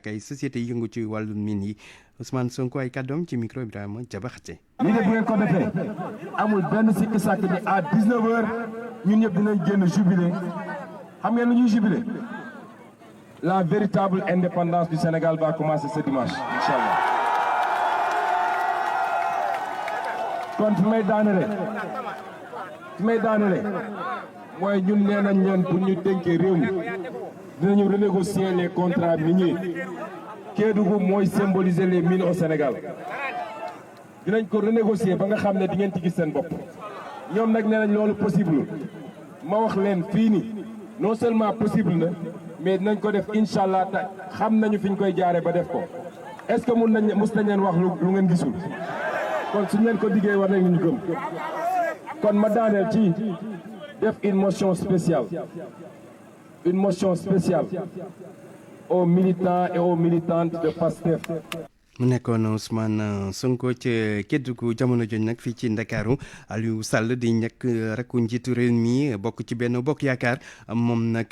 ay société yëngu ci wàllu mine yi Ousmane Sonko ay kàddoom ci micro Ibrahima Jabaxate. lii de bu ngeen ko defee amul benn sikki sàkk ni à 19h ñun ñëpp dinañ génn jubilé xam ngeen lu ñuy jubilé la véritable indépendance du Sénégal va commencer ce dimanche inchallah. kon fi may daanele mooy ñun nee nañ leen pour ñu dénkee réew mi dinañu renégocier les contrats miniers Kédougou mooy symboliser les mines au Sénégal dinañ ko renégocier ba nga xam ne di ngeen ci gis seen bopp ñoom nag nee nañ loolu possible ma wax leen fii ni non seulement possible na mais dinañ ko def incha allah te xam nañu fi ñu koy jaaree ba def ko est-ce que mus nañ leen wax lu ngeen gisul kon suñu leen ko diggee war nañ ñu gëm kon ma daaneel ci def une motion spéciale aux militants et aux militantes de PASTEF. mu nekkoon Ousmane Sonko ca Kédougou jamono jooju nag fii ci Ndakaaru Aliou Sall di ñàkk rakku njiitu réew mi bokk ci benn bokk yaakaar moom nag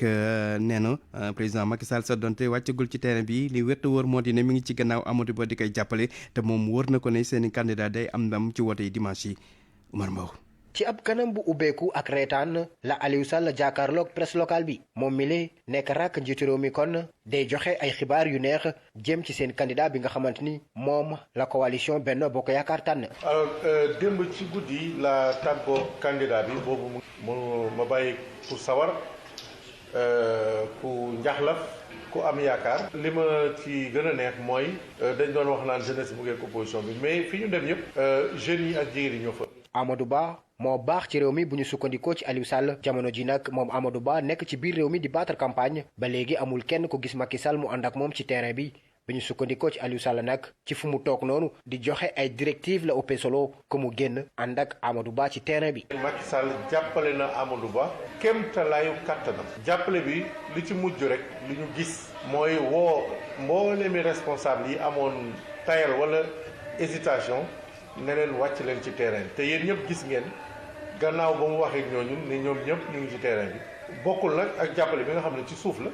nee na président Macky Sall sa donte wàccagul ci terrain bi li wér te wóor moo di ne mi ngi ci gannaaw Amadou Ba di koy jàppale te moom wóor na ko ne seen i candidat day am ndam ci wote yi dimanche yi Umar Mbow. ci ab kanam bu ubbeeku ak reetaan la Aliou Sall jàkkaarloog presse locale bi moom mi le nekk rakk njiitu réew mi kon day joxe ay xibaar yu neex jëm ci seen candidat bi nga xamante ni moom la coalition Benno Bokk Yaakaar tànn. alors démb ci guddi la tàggoo candidat bi boobu ma bàyyi ku sawar ku njaxlaf ku am yaakaar. li ma ci gën a neex mooy dañ doon wax naan jeunesse bu ngeen opposition bi mais fi ñu dem yëpp jeunes yi ak jigéen yi ñoo fa. Amadou Ba moo baax ci réew mi bu ñu sukkandikoo ci Aliou Sall jamono ji nag moom Amadou Ba nekk ci biir réew mi di battre campagne ba léegi amul kenn ko gis Macky Sall mu ànd ak moom ci terrain bi bu ñu sukkandikoo ci Aliou Sall nag ci fu mu toog noonu di joxe ay directives la ëppee solo ko mu génn ànd ak Amadou Ba ci terrain bi. Macky Sall jàppale na Amadou Ba kéemtalaayu kattanam jàppale bi li ci mujj rek li ñu gis mooy woo mboolemi responsable yi amoon tayal wala hésitation ne leen wàcc leen ci terrain bi te yéen ñëpp gis ngeen. gannaaw ba mu waxee ñooñu ne ñoom ñëpp ñu ngi ci terrain bi bokkul nag ak jàppale bi nga xam ne ci suuf la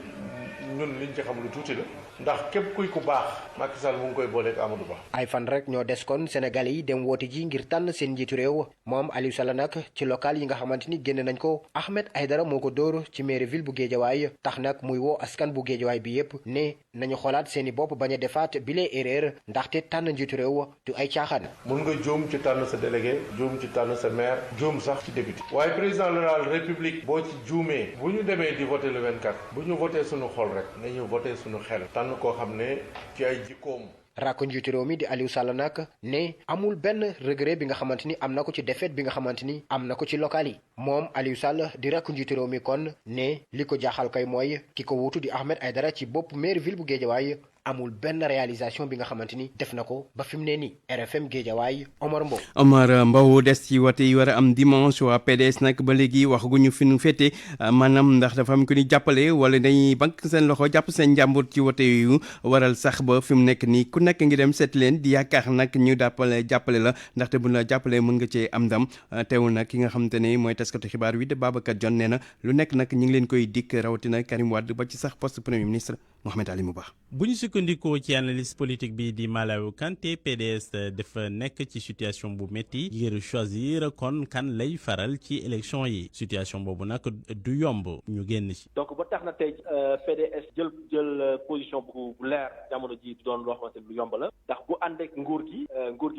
ñun liñ ci xam lu tuuti la ndax képp kuy ku baax Macky Sall mu ngi koy booleeg Amadou Ba. ay fan rek ñoo des kon Sénégalais yi dem woote ji ngir tànn seen njiitu réew moom Aliou Sall nag ci local yi nga xamante ni génn nañ ko Ahmed Aïdara moo ko dóor ci mairie ville bu Guédiawaye tax nag muy woo askan bu Guédiawaye bi yépp ne nañu xoolaat seeni bopp bañ a defaat bile erreur ndaxte tànn njiitu réew du ay caaxaan. mun nga juum ci tànn sa délégué juum ci tànn sa maire juum sax ci député waaye président de la république boo ci juumee bu ñu demee di voté le 24 bu ñu voté suñu xol rek nañu voté suñu xel tànn koo xam ne ci ay jikkoom. rakk njiitu réew mi di Aliou Sall nag ne amul benn regret bi nga xamante ni am na ko ci défaite bi nga xamante ni am na ko ci local yi moom Aliou Sall di rakk njiitu réew mi kon ne li ko jaaxal kay mooy ki ko wuutu di Ahmed Aïdara ci bopp mairie ville bu Guédiawaye amul benn réalisation bi nga xamante ni def na ko ba fi mu ne nii RFM Guédiawaye Omar Mbow. Omar Mbow des ci wote yi war a am dimanche waa PDS nag ba léegi waxaguñu fi nu féete maanaam ndax dafa am ku ñu jàppale wala dañuy bank seen loxo jàpp seen njàmbur ci wote yu waral sax ba fi mu nekk nii ku nekk ngi dem seet leen di yaakaar nag ñu jàppale la ndaxte bu la jàppalee mën nga cee am ndam teewul nag ki nga xamante ne mooy taskatu xibaar wi de Babacar Dione nee na lu nekk nag ñu ngi leen koy dikk rawatina Karim Wade ba ci sax poste premier ministre Mohamed Ali Mouba. bu ñu sukkandikoo ci analyse politique bi di Malaw Kanté PDS dafa nekk ci situation bu métti ngir choisir kon kan lay faral ci élection yi situation boobu nag du yomb ñu génn ci. donc ba tax na tey PDS jël position bu leer jamono ji du doon loo xamante lu yomb la ndax bu ànd ak nguur gi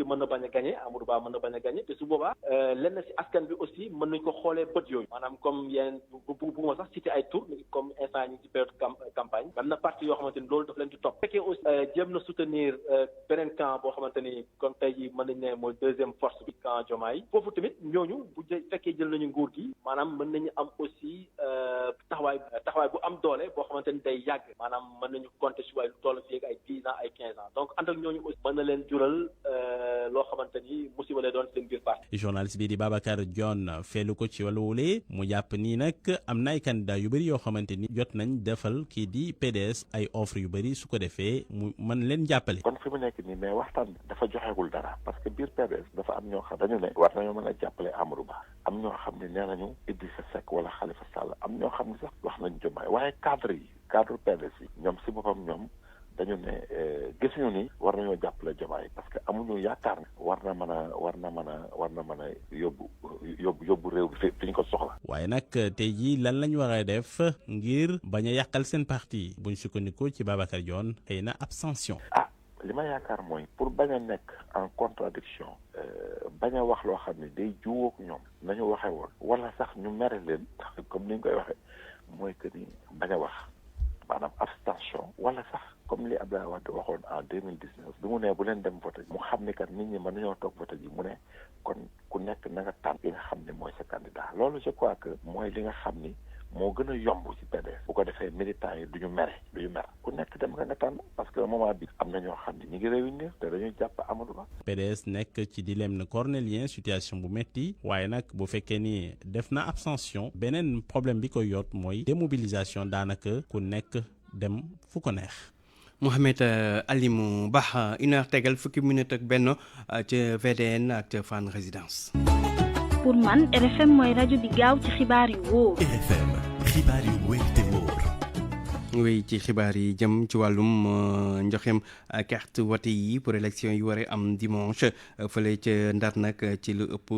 mën na bañ a gagné Amadou Ba mën na bañ a gagné te su boobaa lenn ci askan bi aussi mën nañ ko xoolee bët yooyu maanaam comme yenn bu ma sax cité ay tour comme instant ñu ci période campagne am na parti yoo xamante ni loolu daf leen di topp fekkee aussi jéem na soutenir beneen camp boo xamante ni comme tey jii mën nañ ne mooy deuxième force bi camp Diomaye foofu tamit ñooñu bu fekkee jël nañu nguur gi maanaam mën nañu am aussi taxawaay bu am doole boo xamante ni day yàgg maanaam mën nañu compter si waaye lu toll fii ak ay 10 ans ay 15 ans donc ànd ak ñooñu aussi mën na leen jural loo xamante ni musiba lay doon seen biir parti. journaliste bi di Babacar Dione feelu ko ci wàllu wule mu jàpp nii nag am na ay candidat yu bëri yoo xamante ni jot nañ defal kii di PDS ay offre yu bëri su ko defee mu mën leen jàppale. kon fi mu nekk nii mais waxtaan dafa joxewul dara parce que biir PDS dafa am ñoo xam dañu ne war nañoo mën a jàppale Amadou Ba am ñoo xam ne nee nañu Idrissa Seck wala Khalifa Sall am ñoo xam ne sax wax nañ Diomaye waaye cadre PDS yi ñoom si boppam ñoom dañu ne gisuñu ni war nañoo jàppale Diomaye parce que amuñu yaakaar ne war na mën a yóbbu réew bi fi ñu ko soxla. waaye nag tey jii lan lañ war a def ngir bañ a yàqal seen parti buñ sukkandikoo ci Babacar Dione xëy na abstention. li ma yaakaar mooy pour bañ a nekk en contradiction bañ a wax loo xam ne day juwoo ak ñoom nañu waxee woon wala sax ñu mere leen comme ni ñu koy waxee mooy que ni bañ a wax maanaam abstention wala sax comme li Abdoulaye Wade waxoon en 2019 bi mu ne bu leen dem voté mu xam ni kat nit ñi mën nañoo toog voté ji mu ne kon ku nekk na nga tànn li nga xam ne mooy sa candidat loolu je crois que mooy li nga xam ni moo gën a yomb ci PDS bu ko defee militants yi duñu mer ku nekk dem nga tànn parce que moment bi am na ñoo xam ne ñu ngi réunir te dañuy jàpp Amadou Ba. PDS nekk ci dilemme cornélien situation bu metti waaye nag bu fekkee ni def na abstention beneen problème bi koy yoot mooy démobilisation daanaka ku nekk dem fu ko neex. Mohamed Alimou Ba 1h tegal fukki minute ak benn ca VDN ak ca Fann Résidence. pour man RFM mooy rajo bi gaaw ci xibaar yu wóor. RFM xibaar yu wóor te wóor. wéy ci xibaar yi jëm ci wàllum njoxem carte wote yi pour élection yi war a am dimanche fële ca Ndar nag ci lu ëpp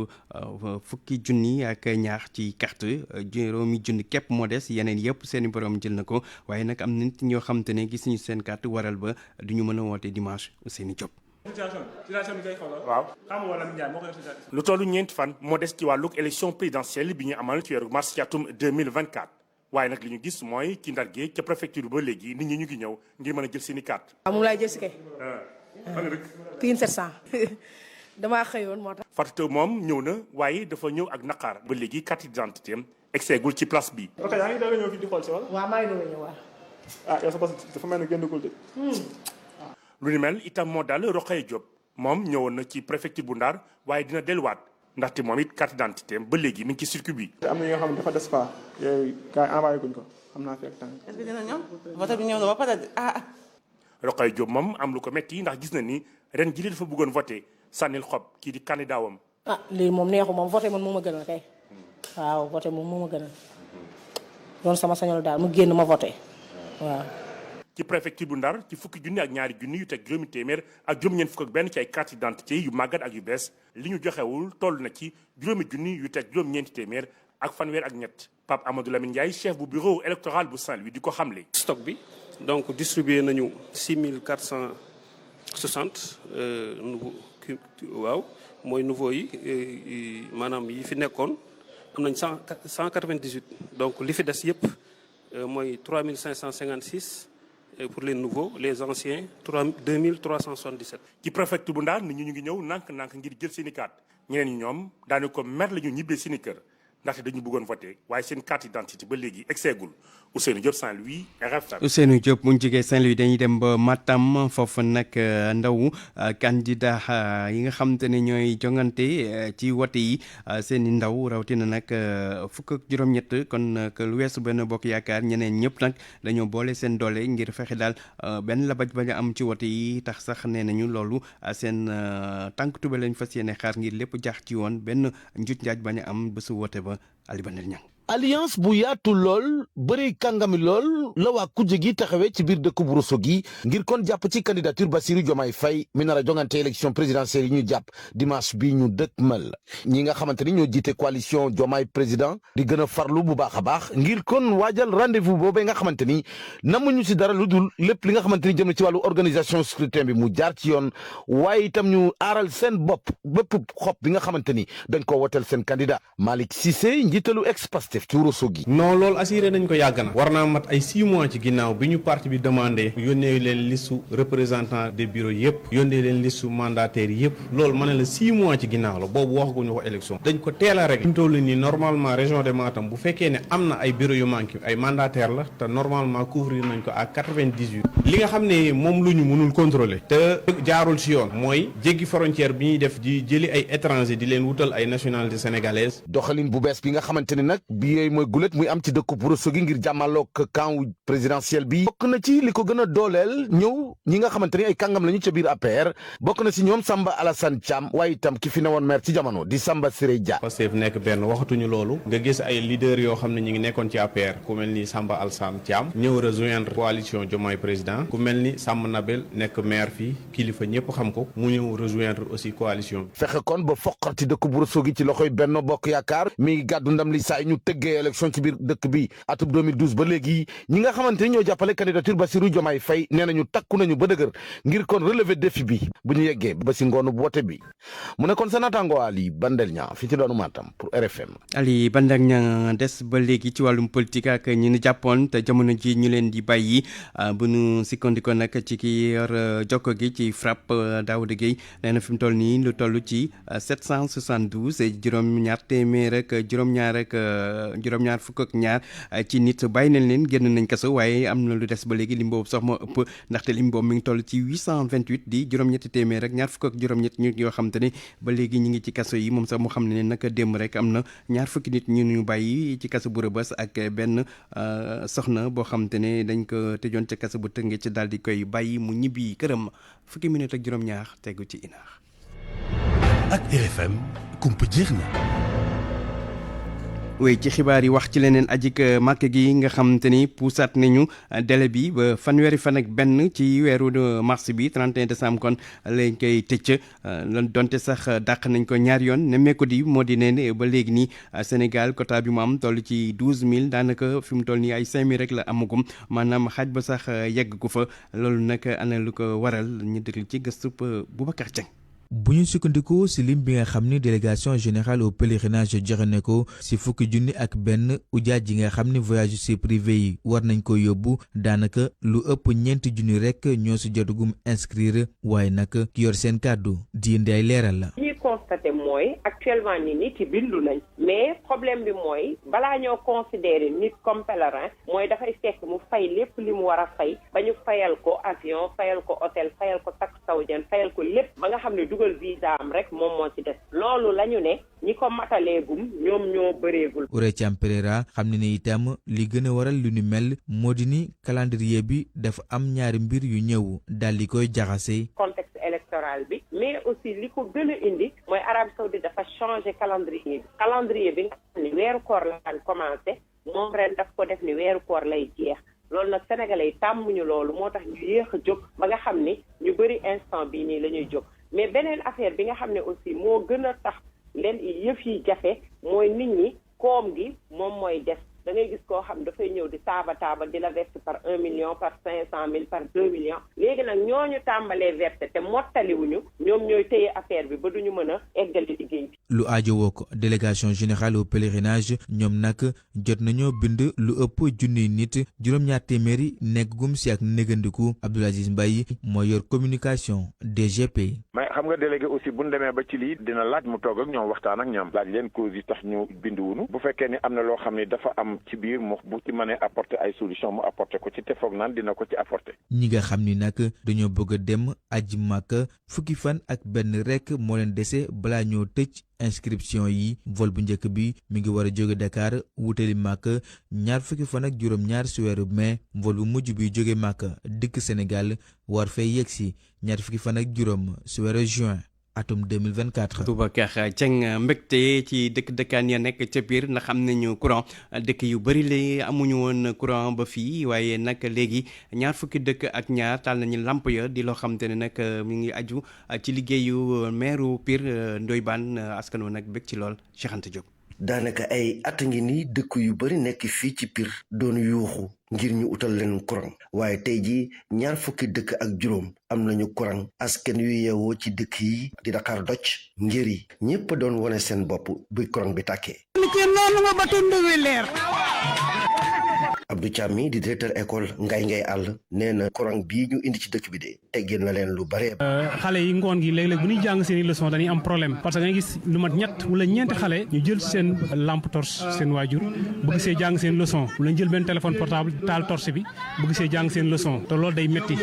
fukki junni ak ñaar ci carte juróomi junni képp moo des yeneen yëpp seen i borom jël na ko waaye nag am na nit ñoo xam te ne gis nañu seen carte waral ba du ñu mën a woote dimanche seen i job. situation bi ngay xoolal waaw xam nga wala Ndiaye moo koy lu tollu ñeenti fan moo des ci wàllug élection présidentielle bi ñu amal ci weeru mars ci atum 2024 waaye nag li ñu gis mooy ci Ndar gi ca préfecture ba léegi nit ñi ñu ngi ñëw ngir mën a jël seen i carte. moom laay jël si kay. fan nga dëkk. Pikine 700 damaa xëyoon moo tax. Fatou moom ñëw na waaye dafa ñëw ak naqaar ba léegi carte d'identité am egseegul ci place bi. ok yaa ngi doon ñëw fii di xool si wala. waaw maa ngi doon ñëw waaw. yow sa bos dafa mel ni génnagul de. lu ni mel itam moo daal Rokhaya Diop moom ñëwoon na ci préfecture bu Ndar waaye dina delluwaat ndaxte moom it carte d'identité ba léegi mi ngi ci circuit bi. am na ñoo xam ne dafa des pas yooyu gars yi envoyé guñ ko xam naa fekk temps. est-ce que dina ñëw vote bi ñëw na ba pare Rokhaya Diop moom am lu ko metti ndax gis na ni ren jii dafa bëggoon voté sànnil xob kii di candidat wam. lii moom neexu moom voté man moo ma gënal kay waaw voté moom moo ma gënal doon sama sañol daal mu génn ma voté waaw. ci préfecture bu Ndar ci fukki junni ak ñaari junni yu teg juróomi téeméer ak juróom-ñeent fukk ak benn ci ay carte d'identité yu màggat ak yu bees li ñu joxewul toll na ci juróomi junni yu teg juróom-ñeenti téeméer ak fanweer ak ñett Pape Amadou Lamine Ndiaye chef bu bureau électoral bu Saint-Louis di ko xamle. stock bi donc distribué nañu 6460 nouveau waaw mooy nouveau yi maanaam yi fi nekkoon am nañ 198 donc li fi des yëpp mooy 3556. pour les nouveaux les anciens 2377. ci préfecture bu Ndar nit ñi ñu ngi ñëw nànk-nànk ngir jël seen i carte ñeneen ñi ñoom daanu ko mer la ñu ñibbee seen i kër ndaxte dañu bëggoon voté waaye seen carte d'identité ba léegi egseegul Ousseynou Diop Saint-Louis RFM. Ousseynou Diop bu ñu jógee Saint-Louis dañuy dem ba Matam foofu nag ndaw candidat yi nga xamante ne ñooy jongante ci wote yi seen i ndaw rawatina nag fukk ak juróom-ñett kon lu weesu benn bokk yaakaar ñeneen ñëpp nag dañoo boole seen doole ngir fexe daal benn labaj bañ a am ci wote yi tax sax nee nañu loolu seen tànk tube lañ fas yéene xaar ngir lépp jaax ci woon benn njuuj njaaj bañ a am bésu wote ba Ali Bandel Niang. alliance bu yaatu lool bëri kàngami lool la waa kujje gi taxawee ci biir dëkk bu Rosso gi ngir kon jàpp ci candidature Bassirou Diomaye Faye mi nar a jongante élection présidentielle yi ñu jàpp dimanche bi ñu dëkkmal ñi nga xamante ni ñoo jiite coalition Diomaye président di gën a farlu bu baax a baax ngir kon waajal rendez-vous boobee nga xamante ni namuñu si dara lu dul lépp li nga xamante ni jëm na ci wàllu organisation scrutin bi mu jaar ci yoon waaye itam ñu aaral seen bopp bépp xob bi nga xamante ni dañ ko wotel seen candidat Malick Cissé njiitalu ex-Pastef ci Rosso gi. non loolu assuré nañ ko yàgg na war naa mat ay 6 mois ci ginnaaw bi ñu parti bi demandé yónnee leen listu représentant des bureaux yëpp yónnee leen listu mandataires yëpp loolu ma ne la 6 mois ci ginnaaw la boobu waxaguñu ko élection dañ ko teel a rek ñu toll nii normalement région de Matam bu fekkee ne am na ay bureaux yu manqué ay mandataires la te normalement couvrir nañ ko à 98 li nga xam ne moom lu ñu mënul contrôler te jaarul ci yoon mooy jéggi frontière bi ñuy def di jëli ay étranger di leen wutal ay nationalité sénégalaise doxalin bu bees bi nga xamante ni nag bi yooyu mooy gulet muy am ci dëkku Ourossogui ngir jàmmaloog camp présidentiel bi bokk na ci li ko gën a dooleel ñëw ñi nga xamante ni ay kàngam lañu ca biir APR bokk na si ñoom Samba Alassane Thiam waaye itam ki fi newoon maire ci jamono di Samba Siré Dia. Pastef nekk benn waxatuñu loolu nga gis ay leaders yoo xam ne ñi ngi nekkoon ci APR ku mel ni Samba Alassane Thiam ñëw rejoindre coalition Diomaye président ku mel ni Samba Nabel nekk maire fii kilifa ñëpp xam ko mu ñëw rejoindre aussi coalition bi. fexe kon ba foqati dëkk bu Ourossogui ci loxoy Benno Bokk Yaakaar mi gàddu ndam li saa ñu tëggee élection ci biir dëkk bi atum 2012 ba léegi ñi nga xamante ni ñoo jàppale candidature Bassirou Diomaye Faye nee nañu takku nañu ba dëgër ngir kon relever défi bi bu ñu yeggee ba si ngoonu woote bi mu ne kon sa naataango Ali Bandel ñaa fi ci doonu Matam pour RFM. Ali Bandel ñaa des ba léegi ci wàllum politique ak ñi ñu jàppoon te jamono ji ñu leen di bàyyi bu ñu sikkandikoo nag ci ki yor jokko gi ci FRAPP Daouda Gueye nee na fi mu toll nii lu toll ci 772 juróom-ñaar téeméer ak juróom-ñaar fukk ak ñaar ci nit bàyyi nañ leen génn nañ kaso waaye am na lu des ba léegi lim boobu sax moo ëpp ndaxte lim boobu mi ngi toll ci 828 di juróom-ñetti téeméer ak ñaar fukk ak juróom-ñett ñu yoo xam te ne ba léegi ñu ngi ci kaso yi moom sax mu xam ne nag démb rek am na ñaar fukki nit ñu bàyyi ci kaso bu Rebeuss ak benn soxna boo xam te ne dañ ko tëjoon ca kaso bu Tëngéej ci daal di koy bàyyi mu ñibbi këram fukki minute ak juróom-ñaar tegu ci inaar. ak RFM kumpa jeex na. oui ci xibaar yi wax ci leneen ajik màkk gi nga xamante ni puusaat nañu délai bi ba fanweeri fan ak benn ci weeru mars bi 31 décembre kon lañ koy tëcc donte sax dàq nañ ko ñaar yoon nemmeeku di moo di ne ba léegi nii Sénégal quota bi mu am toll ci 12000 daanaka fi mu toll nii ay 5000 rek la amagum maanaam xaaj ba sax yegg ko fa loolu nag ana lu ko waral ñu déglu ci gëstu Boubacar Dieng. bu ñu sukkandikoo ci lim bi nga xam ni délégation générale au pèlerinage joxe na ko ci fukki junni ak benn ujaaj yi nga xam ni voyageurs privés yi war nañ ko yóbbu daanaka lu ëpp ñeenti junni rek ñoo ci jotagum inscrire waaye nag ki yor seen kàddu di indi ay leeral la. li ñuy constaté mooy actuellement nit yi bindu nañ mais problème bi mooy balaa ñoo considérer nit comme pèlerin mooy dafay fekk mu fay lépp li mu war a fay ba ñu fayal ko avion fayal ko hôtel fayal ko taxe saoudienne fayal ko lépp ba nga xam ne dugal visa am rek moom moo ci des loolu la ñu ne ñi ko mataleegum ñoom ñoo bëreegul. Ouré Thiam Pereira xam ne ne itam li gën a waral lu ni mel moo di ni calendrier bi dafa am ñaari mbir yu ñëw daal di koy jaxase. contexte électoral bi mais aussi li ko gën a indi mooy Arabie Saoudite dafa changé calendrier bi nga xam ne weeru koor la daan commencé moom ren daf ko def ni weeru koor lay jeex. loolu nag sénégalais yi tàmmuñu loolu moo tax ñu yéex a jóg ba nga xam ni ñu bëri instant bii nii la ñuy jóg mais beneen affaire bi nga xam ne aussi moo gën a tax leen yëf yi jafe mooy nit ñi koom gi moom mooy des da ngay gis koo xam dafay ñëw di taaba di la verser par 1 million par 500 000 par 2 millions léegi nag ñooñu tàmbalee verser te mottaliwuñu ñoom ñooy téye affaire bi ba duñu mën a eggali liggéey bi. lu aajowoo ko délégation générale au pèlerinage ñoom nag jot nañoo bind lu ëpp junniy nit juróom-ñaar téeméeri nekk gum si ak négandiku Abdoul Aziz Mbaye moo yor communication DGP. mais xam nga délégué aussi bu ñu demee ba ci lii dina laaj mu toog ak ñoom waxtaan ak ñoom laaj leen cause yi tax ñu binduwunu bu fekkee ni am na loo xam ne dafa am ci biir mu bu ci mënee apporter ay solution mu apporter ko ci te foog naan dina ko ci apporter. ñi nga xam ni nag dañoo bëgg a dem aji Makka fukki fan ak benn rek moo leen dese balaa ñoo tëj inscription yi vol bu njëkk bi mi ngi war a jóge Dakar wutali Makka ñaar fukki fan ak juróom-ñaar si weeru mai vol bu mujj bi jóge Makka dëkk Sénégal war fay yegsi ñaar fukki fan ak juróom si weeru juin. atum 2024. Boubacar Dieng mbégte ci dëkkaan ya nekk ca biir ndax am nañu courant dëkk yu bëri la amuñu woon courant ba fii waaye nag léegi ñaar fukki dëkk ak ñaar taal nañu lamp ya di loo xam te ne nag mi ngi aju ci liggéeyu meeru Pire Ndoye Bane askan wi nag bég ci lool Cheikh Anta Diop. daanaka ay at ngi nii dëkk yu bari nekk fii ci Pire doon yuuxu ngir ñu utal leen courant waaye tey jii ñaar fukki dëkk ak juróom am nañu courant askan yu yeewoo ci dëkk yi di Dakar doj ngir yi ñépp doon wone seen bopp bi courant bi tàkkee. Abdou Thiam mi di directeur école ngay àll nee na courant bii ñu indi ci dëkk bi de teggeel na leen lu bare. xale yi ngoon gi léeg-léeg bu ñuy jàng seen i leçon dañuy am problème parce que nga gis lu mat ñett wala ñeenti xale ñu jël seen lampe torche seen waajur bëgg see jàng seen leçon wala ñu jël benn téléphone portable taal torche bi bëgg see jàng seen leçon te loolu day métti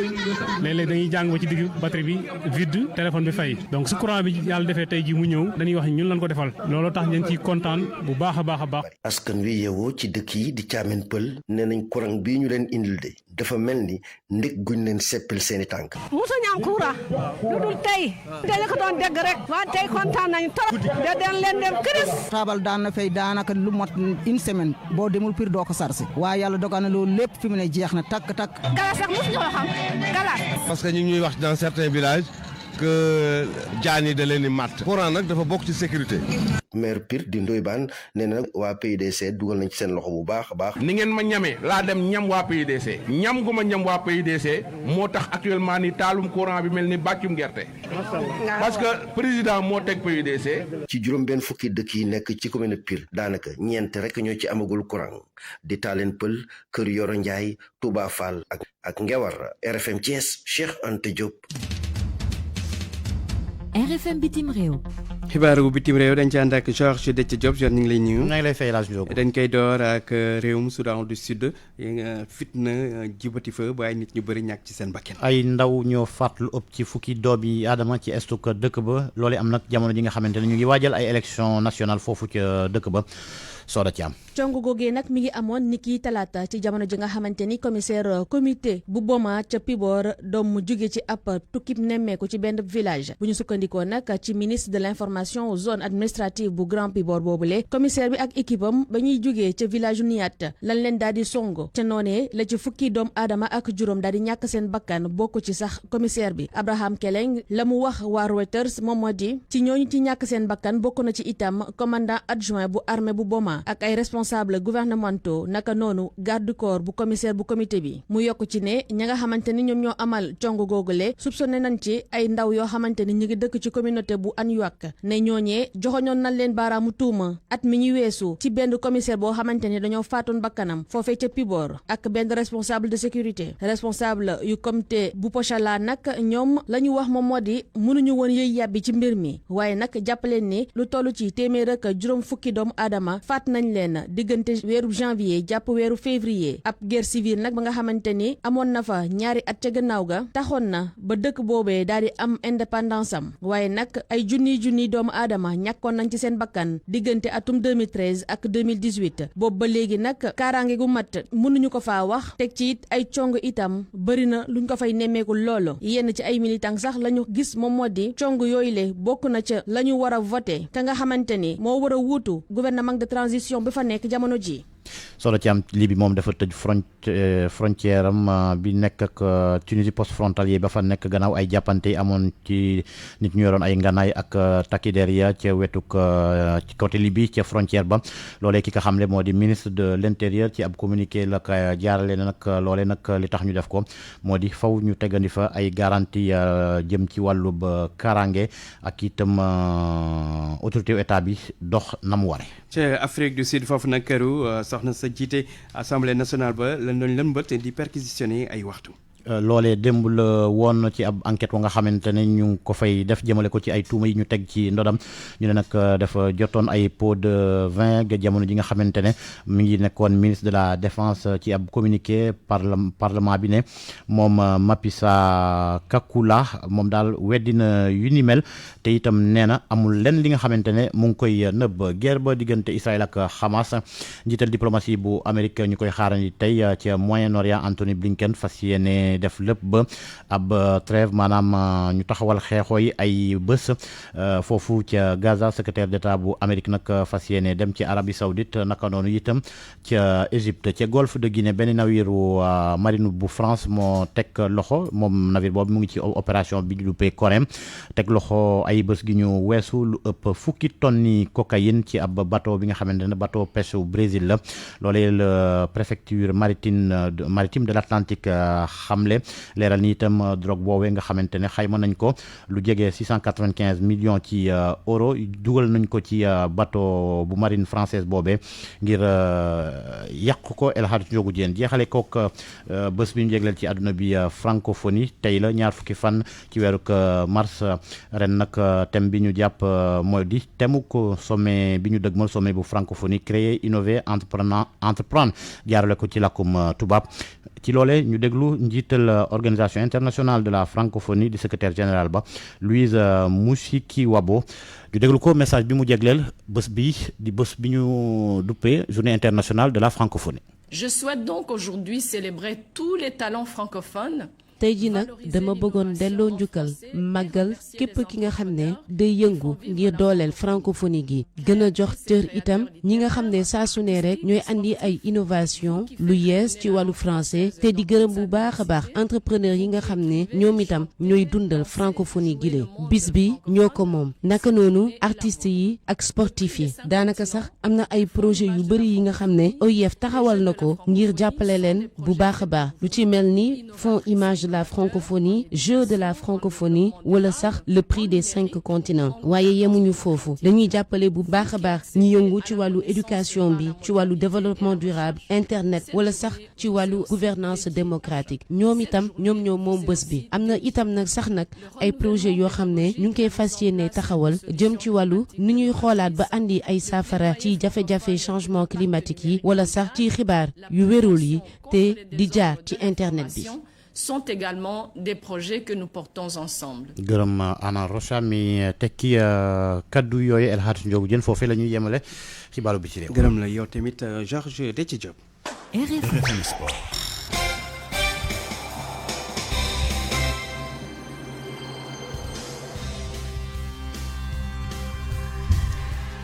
léeg-léeg dañuy jàng ba ci digg batterie bi vide téléphone bi fay donc su courant bi yàlla defee tey ji mu ñëw dañuy wax ñun lañ ko defal loolu tax ñu ngi ciy kontaan bu baax a baax a baax. askan wi yeewoo ci dëkk yi di Thiamène Peulh nee nañ courant bii ñu leen indil de dafa mel ni ndég guñ leen seppil seeni tànk. musa ñaan courant lu dul tey dañu ko doon dégg rek waaye tey kontaan nañu trop de den leen dem këris taabal daan na fay daanaka lu mot une semaine boo demul pire doo ko sarsi waaye yàlla dogal na loolu lépp fi mu ne jeex na takk galas sax musu ñoo xam galas parce que ñu ngi ñuy wax dans certains villages que jaan yi da leen di màtt courant nag dafa bokk ci sécurité. maire Pire di Ndoye Bane nee na waa PUDC dugal nañ ci seen loxo bu baax a baax. ni ngeen ma ñamee laa dem ñam waa PUDC ñam gu ma ñam waa PUDC moo tax actuellement ni taalum courant bi mel ni bàccum gerte. parce que président moo teg PUDC. ci juróom-benn fukki dëkk yi nekk ci commune Pire daanaka ñeent rek ñoo ci amagul courant di Thiamène Peulh Kër Yoro Ndiaye Touba Fall ak Ngewar RFM Thiès Cheikh Anta Diop. RFM bitim réew. xibaaru bitim réew dañ ci ànd ak Georges Dethié Diop ñu ngi lay nuyu. ñu ngi lay fay laaj dañ koy door ak réewum Soudan du Sud fitna jibati fa ba ay nit ñu bëri ñàkk ci seen bakkan. ay ndaw ñoo faat lu ëpp ci fukki doomi aadama ci estuk dëkk ba loole am nag jamono ji nga xamante ne ñu ngi waajal ay élection nationale foofu ca dëkk ba Soda Thiam. congu googee nag mi ngi amoon niki talaata ci jamono ji nga xamante ni commissaire comité bu Boma ca Pibor doom mu jóge ci ab tukkib nemmeeku ci benn village bu ñu sukkandikoo nag ci ministre de l'information zone administrative bu Grand Pibor boobule commissaire bi ak équipe am ba ñuy jógee ca village Niat lan leen daal di songo te noonee la ci fukki doom aadama ak juróom daal di ñàkk seen bakkan bokk ci sax commissaire bi Abraham Keleng la mu wax waa Reuters moom moo di ci ñooñu ci ñàkk seen bakkan bokk na ci itam commandant adjoint bu armée bu Boma ak ay responsables gouvernementaux naka noonu garde corps bu commissaire bu comité bi mu yokk ci ne ña nga xamante ni ñoom ñoo amal cong googule soupçonné nañ ci ay ndaw yoo xamante ni ñu ngi dëkk ci communauté bu Aniouak ne ñooñee joxoñoon nañ leen baaraamu tuuma at mi ñu weesu ci benn commissaire boo xamante ni dañoo faatoon bakkanam foofee ca Pibor ak benn responsable de sécurité responsable yu comité bu Pochala nag ñoom la ñu wax moom moo di mënuñu woon yëy yàbbi ci mbir mi waaye nag jàppaleen ni lu toll ci téeméer ak juróom fukki doomu aadama faat nañ leen diggante weeru janvier jàpp weeru février ab guerre civile nag ba nga xamante ni amoon na fa ñaari at ca gannaaw ga taxoon na ba dëkk boobee daal di am indépendance am waaye nag ay junniy doomu aadama ñàkkoon nañ ci seen bakkan diggante atum 2013 ak 2018 boobu ba léegi nag kaaraange gu mat mënuñu ko faa wax teg ci it ay cong itam bëri na luñ ko fay nemmeekul loolu yenn ci ay militants sax la ñu gis moom moo di cong yooyu le bokk na ca la ñu war a voté ka nga xamante ni moo war a wuutu gouvernement de transition bi fa nekk jamono ji. Soda Thiam lii bi moom dafa tëj frontière am bi nekk ak Tunisie poste frontalier ba fa nekk gannaaw ay jàppante amoon ci nit ñu yoroon ay nganaay ak takkideer ya ca wetuk ci côté Libye ca frontière ba loolee ki nga xam ne moo di ministre de l'intérieur ci ab communiqué la ko jaarale nag loolee nag li tax ñu def ko moo di faw ñu tegandi fa ay garantie jëm ci wàllu ba kaaraange ak itam autorité état bi dox na mu ware ca Afrique du Sud foofu nag këru soxna sa jiite assemblée nationale ba lan doon lëmbët di perquisitionner ay waxtu. loolee démb la woon ci ab enquête wa nga xamante ne ñu ngi ko fay def jëmale ko ci ay tuuma yi ñu teg ci ndodam ñu ne nag dafa jotoon ay pot de vin jamono ji nga xamante ne mi ngi nekkoon ministre de la défense ci ab communiqué parlement bi ne moom Mapisa Kakula moom daal weddina yu ni mel te itam nee na amul lenn li nga xamante ne mu ngi koy nëbb guerre ba diggante Israël ak Hamas njiital diplomatie bu Amérique ñu koy xaarandi tey ca Moyen-Orient Anthony Blinken fas yéene def lépp ba ab trêve maanaam ñu taxawal xeexoo yi ay bés foofu ca Gaza secrétaire d'État bu Amérique nag fas yéene dem ci Arabie Saoudite naka noonu itam ca Égypte ca golfe de Guinée benn nawiru marine bu France moo teg loxo moom navire boobu mu ngi ci opération bi ñu duppee Corém teg loxo ay bés gi ñu weesu lu ëpp fukki tonni cocaïne ci ab bateau bi nga xamante ne bateau pêche au Brésil la loolee la préfecture maritime de l'Atlantique leeral ni itam drogue boobee nga xamante ne xayma nañ ko lu jege 695 millions ci euro dugal nañ ko ci bateau bu marine française boobee ngir yàq ko El Hadj Ndiogou Diène jeexale kook bés bi ñu jégleel ci àdduna bi francophonie tey la ñaar fukki fan ci weeruk mars ren nag thème bi ñu jàpp mooy di thème ko sommet bi ñu dëgmal sommet bu francophonie créer innover entreprendre jaarale ko ci làkkum tubaab ci loolee ñu déglu njiital organisation internationale de la francophonie di secrétaire général ba Louise Mushikiwabo ñu déglu ko message bi mu jégleel bés bi di bés bi ñu duppee journée internationale de la francophonie. Je souhaite donc aujourd'hui célébrer tous les talents francophones. tey ji nag dama bëggoon delloo njukkal màggal képp ki nga xam ne day yëngu ngir dooleel francophonie gi gën a jox cër itam ñi nga xam ne saa su ne rek ñooy andi ay innovation lu yees ci wàllu français te di gërëm bu baax a baax entrepreneur yi nga xam ne ñoom itam ñooy dundal francophonie gi bis bi ñoo ko moom naka noonu artistes yi ak sportif yi daanaka sax am na ay projet yu bëri yi nga xam ne OIF taxawal na ko ngir jàppale leen bu baax a baax lu ci mel ni fonds image de la francophonie, jeu de la francophonie wala sax le prix des 5 continents waaye yemuñu foofu dañuy jàppale bu baax a baax ñi yëngu ci wàllu éducation bi ci wàllu développement durable internet wala sax ci wàllu gouvernance démocratique ñoom itam ñoom ñoo moom bés bi am na itam nag sax nag ay projet yoo xam ne ñu ngi koy fas yéene taxawal jëm ci wàllu ni ñuy xoolaat ba andi ay saafara ci jafe-jafe changement climatique yi wala sax ci xibaar yu wérul yi te di jaar ci internet bi sont également des projets que nous portons ensemble. gërëm Anna Rocha mi tekki kaddu yooyu El Hadj Ndiogou Diène foofee la ñuy yemale xibaaru bi ci réew. gërëm la yow tamit Georges Déthié Diop. RFM Sport.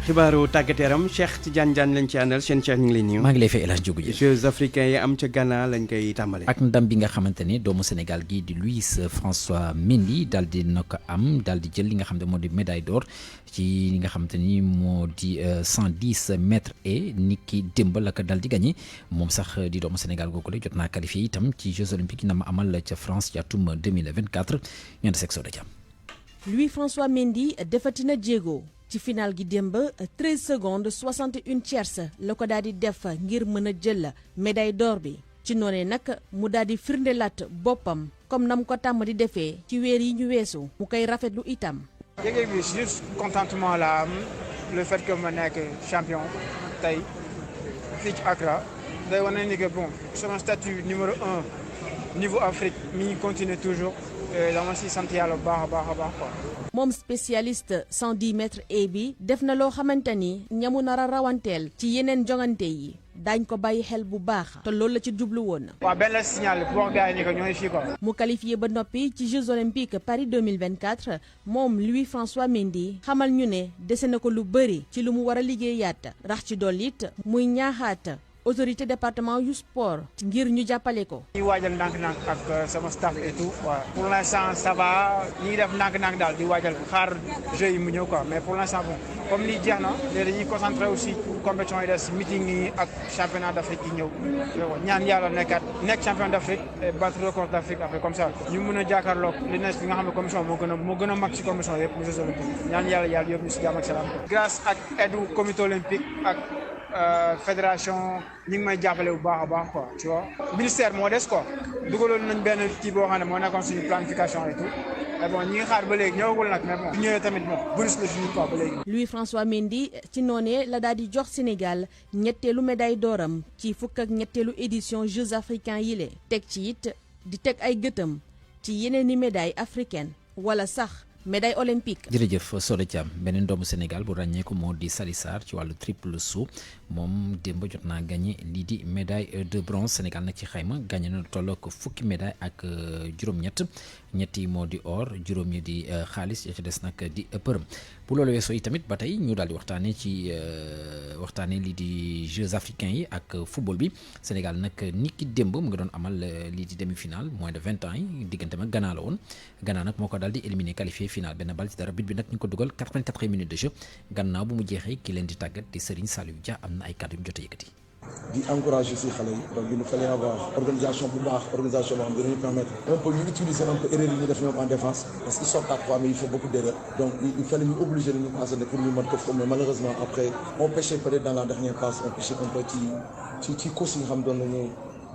xibaaru tàggat yaram Cheikh Tidiane Diagne lañ ci àndal seen Cheikh ñu ngi lay nuyu. maa ngi lay fay El Hadj Ndiogou Diène. Jeux africains yi am ca Ghana lañ koy tàmbale. ak ndam bi nga xamante ne doomu Sénégal gi di Louis François Mendy daal di na ko am daal di jël li nga xam ne moo di médaille d'or ci li nga xamante ni moo di 110 mètres et ni ki démb la ko daal di gagné moom sax di doomu Sénégal googu la jot naa qualifié itam ci Jeux olympiques yi na ma amal ca France ci atum 2024 ñu ànd seeg Soda Thiam. Louis François Mendy defati na jéego. ci final gi démb 13 secondes 61 tiers la ko daal di def ngir mën a jël médaille d'or bi ci noonee nag mu daal di firndelaat boppam comme nam ko tàmm di defee ci weer yi ñu weesu mu koy rafetlu itam. yéeg bi juste contentement la am le fait que ma nekk champion tey fii ci Accra day wane ni que bon sama statut numéro 1 niveau Afrique mi ngi continuer toujours dama si sant yàlla bu baax a baax a baax quoi. moom spécialiste 110 mètres et bi def na loo xamante ni ñamu nar a rawanteel ci yeneen jongante yi daañ ko bàyyi xel bu baax te loolu la ci jublu woon. waaw benn la signal pour wax gars yi ni que ñooy fii quoi. mu qualifié ba noppi ci Jeux olympiques Paris 2024 moom Louis François Mendy xamal ñu ne dese na ko lu bëri ci lu mu war a liggéeyaat rax ci dolli it muy ñaaxaat autorité département yu sport ngir ñu jàppale ko. ñuy waajal ndànk-ndànk ak sama staff et tout. waaw pour l'instant ça va ñi ngi def ndànk-ndànk daal di waajal xaar jeux yi mu ñëw quoi mais pour l'instant bon comme lii jeex na léegi dañuy concentré aussi compétition yi des meeting yi ak championnat d'Afrique yi ñëw ñaan yàlla nekk champion d'Afrique et battre record d'Afrique après comme ça ñu mën a jàkkaarloog li nekk li nga xam ne commission moo gën a mag ci commission yëpp mu Jeux olympiques ñaan yàlla yóbbu ñu si jàmm ak salaam. grâce ak aide comité olympique ak fédération ñi ngi may jàppale bu baax a baax quoi tu vois ministère moo des quoi dugaloon nañ benn kii boo xam ne moo nekkoon suñu planification et tout mais bon ñi ngi xaar ba léegi ñëwagul nag mais bon ñëwee tamit bon bonus la suñu quoi ba léegi. Louis François Mendy ci noonee la daal di jox Sénégal ñetteelu médaille d'oram ci fukk ak ñetteelu édition Jeux africains yile teg ci it di teg ay gëtam ci yeneen i médaille africaine wala sax médaille olympique. jërëjëf Soda Thiam beneen doomu Sénégal bu ràññeeku moo di Sali Sarr ci wàllu triple saut moom démb jot naa gagné lii di médaille de bronze Sénégal nag ci xayma gagné na tolloo ko fukki médaille ak juróom-ñett ñetti moo di or juróom yi di xaalis ya ci des nag di përëm bu loolu weesoo yi tamit ba tey ñu daal di waxtaanee ci waxtaanee lii di Jeux africains yi ak football bi Sénégal nag nit ki démb mu ngi doon amal lii di demi-finale moins de 20 ans yi diggante mag Ghana la woon Ghana nag moo ko daal di éliminé qualifié final benn bal ci dara bit bi nag ñu ko dugal 84 minutes de jeu gannaaw bu mu jeexee ki leen di tàggat di Serigne Saliou Dia am na ay kàddu yu mu jot a yëkkati. di encourager si xale yi donc il nous fallait avoir organisation bu baax organisation boo xam ne dinañu permettre un peu ñu utiliser un peu erreur yi ñu def ñoom en défense parce qu'ils sortent à 3 mais il faut beaucoup d'erreurs donc il fallait ñu obliger ñu passer pour ñu mën ko foofu mais malheureusement après on pêchait peut-être dans la dernière passe on pêchait un peu ci course yi nga xam doon nañu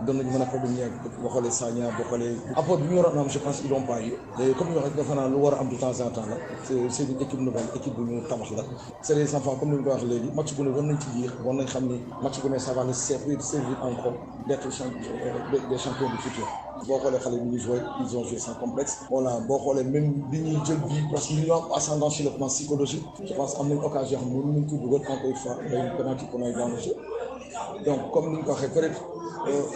doon nañu mën a problème yi boo xoolee Sagna boo xoolee apport bi ñu waroon am je pense ils l'ont pas eu et comme ñu wax dafa naa lu war a am de temps en temps la c'est une équipe nouvelle équipe bu ñu tabax la c'est des enfants comme ni ñu ko wax léegi match bu ne war nañ ci jiir war nañ xam ni match bu ne ça va les servir encore d'être des champions du futur boo xoolee xale bi ñu joué ils ont joué sans complexe voilà boo xoolee même bi ñuy jël bi parce que ñu am ascendant sur le plan psychologique je pense am nañ occasion xam ne mënu nañ ko dugal encore une fois day penalty qu'on a dans le jeu donc comme ni ñu ko waxee peut-être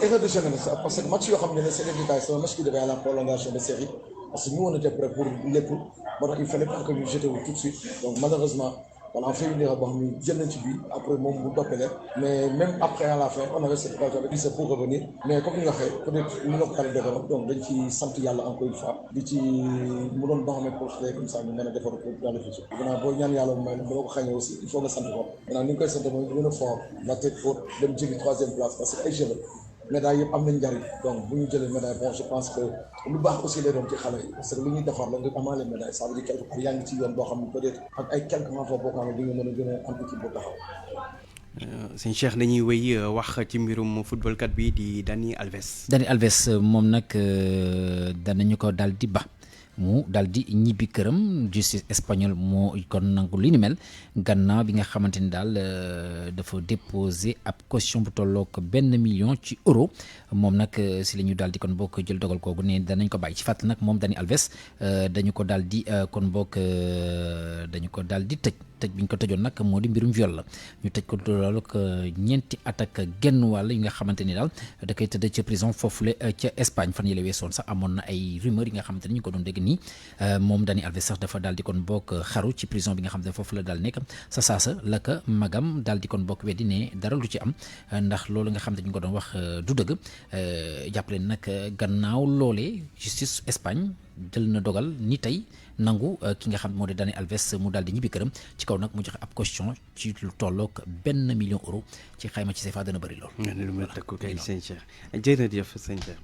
erreur de jeunesse parce que match yoo xam ne c'est des c'est un match qui devait aller à la prolongation de série parce que nous on était prêts pour lépp moo tax il fallait pas que ñu jeté wu tout de suite donc malheureusement voilà on fait une erreur boo xam ne jël nañ ci biir après moom mu toppee leen mais même après à la fin on avait cette occasion avec c'est pour revenir mais comme ni nga waxee peut-être ñu nga ko yàlla defar donc dañ ci sant yàlla encore une fois di ci mu doon boo xam ne pour comme ça ñu mën a defar ko dans le futur maintenant boo ñaan yàlla may boo ko xañee aussi il faut nga sant ko maintenant ni nga koy sant mooy gën a fort la tête haute dem jëli 3e place parce que ay jeunes médaille yëpp am nañ njariñ donc bu ñu jëlee médaille bon je pense que lu baax aussi lay doon ci xale yi parce que lu ñuy defar la nga amaale médaille ça veut dire quelque part yaa ngi ci yoon boo xam ne peut-être ak ay quelques renforts boo xam ne di nga mën a gën a am équipe bu taxaw. sëñ Cheikh dañuy wéy wax ci mbirum footballkat bi di Dani Alves. Dani Alves moom nag danañu ko daal di ba. mu daal di ñibbi këram justice espagnole moo kon nangu li ni mel gannaaw bi nga xamante ni daal dafa déposé ab caution bu tollook 1 million ci euro moom nag si la ñu daal di kon bokk jël dogal kooku ne danañ ko bàyyi ci fàttali nag moom Dani Alves dañu ko daal di kon bokk dañu ko daal di tëj bi ñu ko tëjoon nag moo di mbirum viol la ñu tëj ko loolu ak ñeenti at ak genn wàll yi nga xamante ni daal da koy tëdd ca prison foofule ca Espagne fan yële weesoon sax amoon na ay rumeur yi nga xamante ni ñu ko doon dégg nii moom Dani Alves sax dafa daal di kon bokk xaru ci prison bi nga xam ne foofu la daal nekk sa saasa la ka magam daal di kon bokk weddi ne dara lu ci am ndax loolu nga xam ne ñu ko doon wax du dëgg jàppale nag gannaaw loolee justice Espagne jël na dogal ni tey nangu ki nga xam moo di Dani Alves mu daal di ñibbi këram ci kaw nag mu joxe ab caution ci lu tollook 1 million euro ci xayma ci CFA dana bëri lool. lu mel takku kay sëñ Cheikh jërëjëf sëñ Cheikh.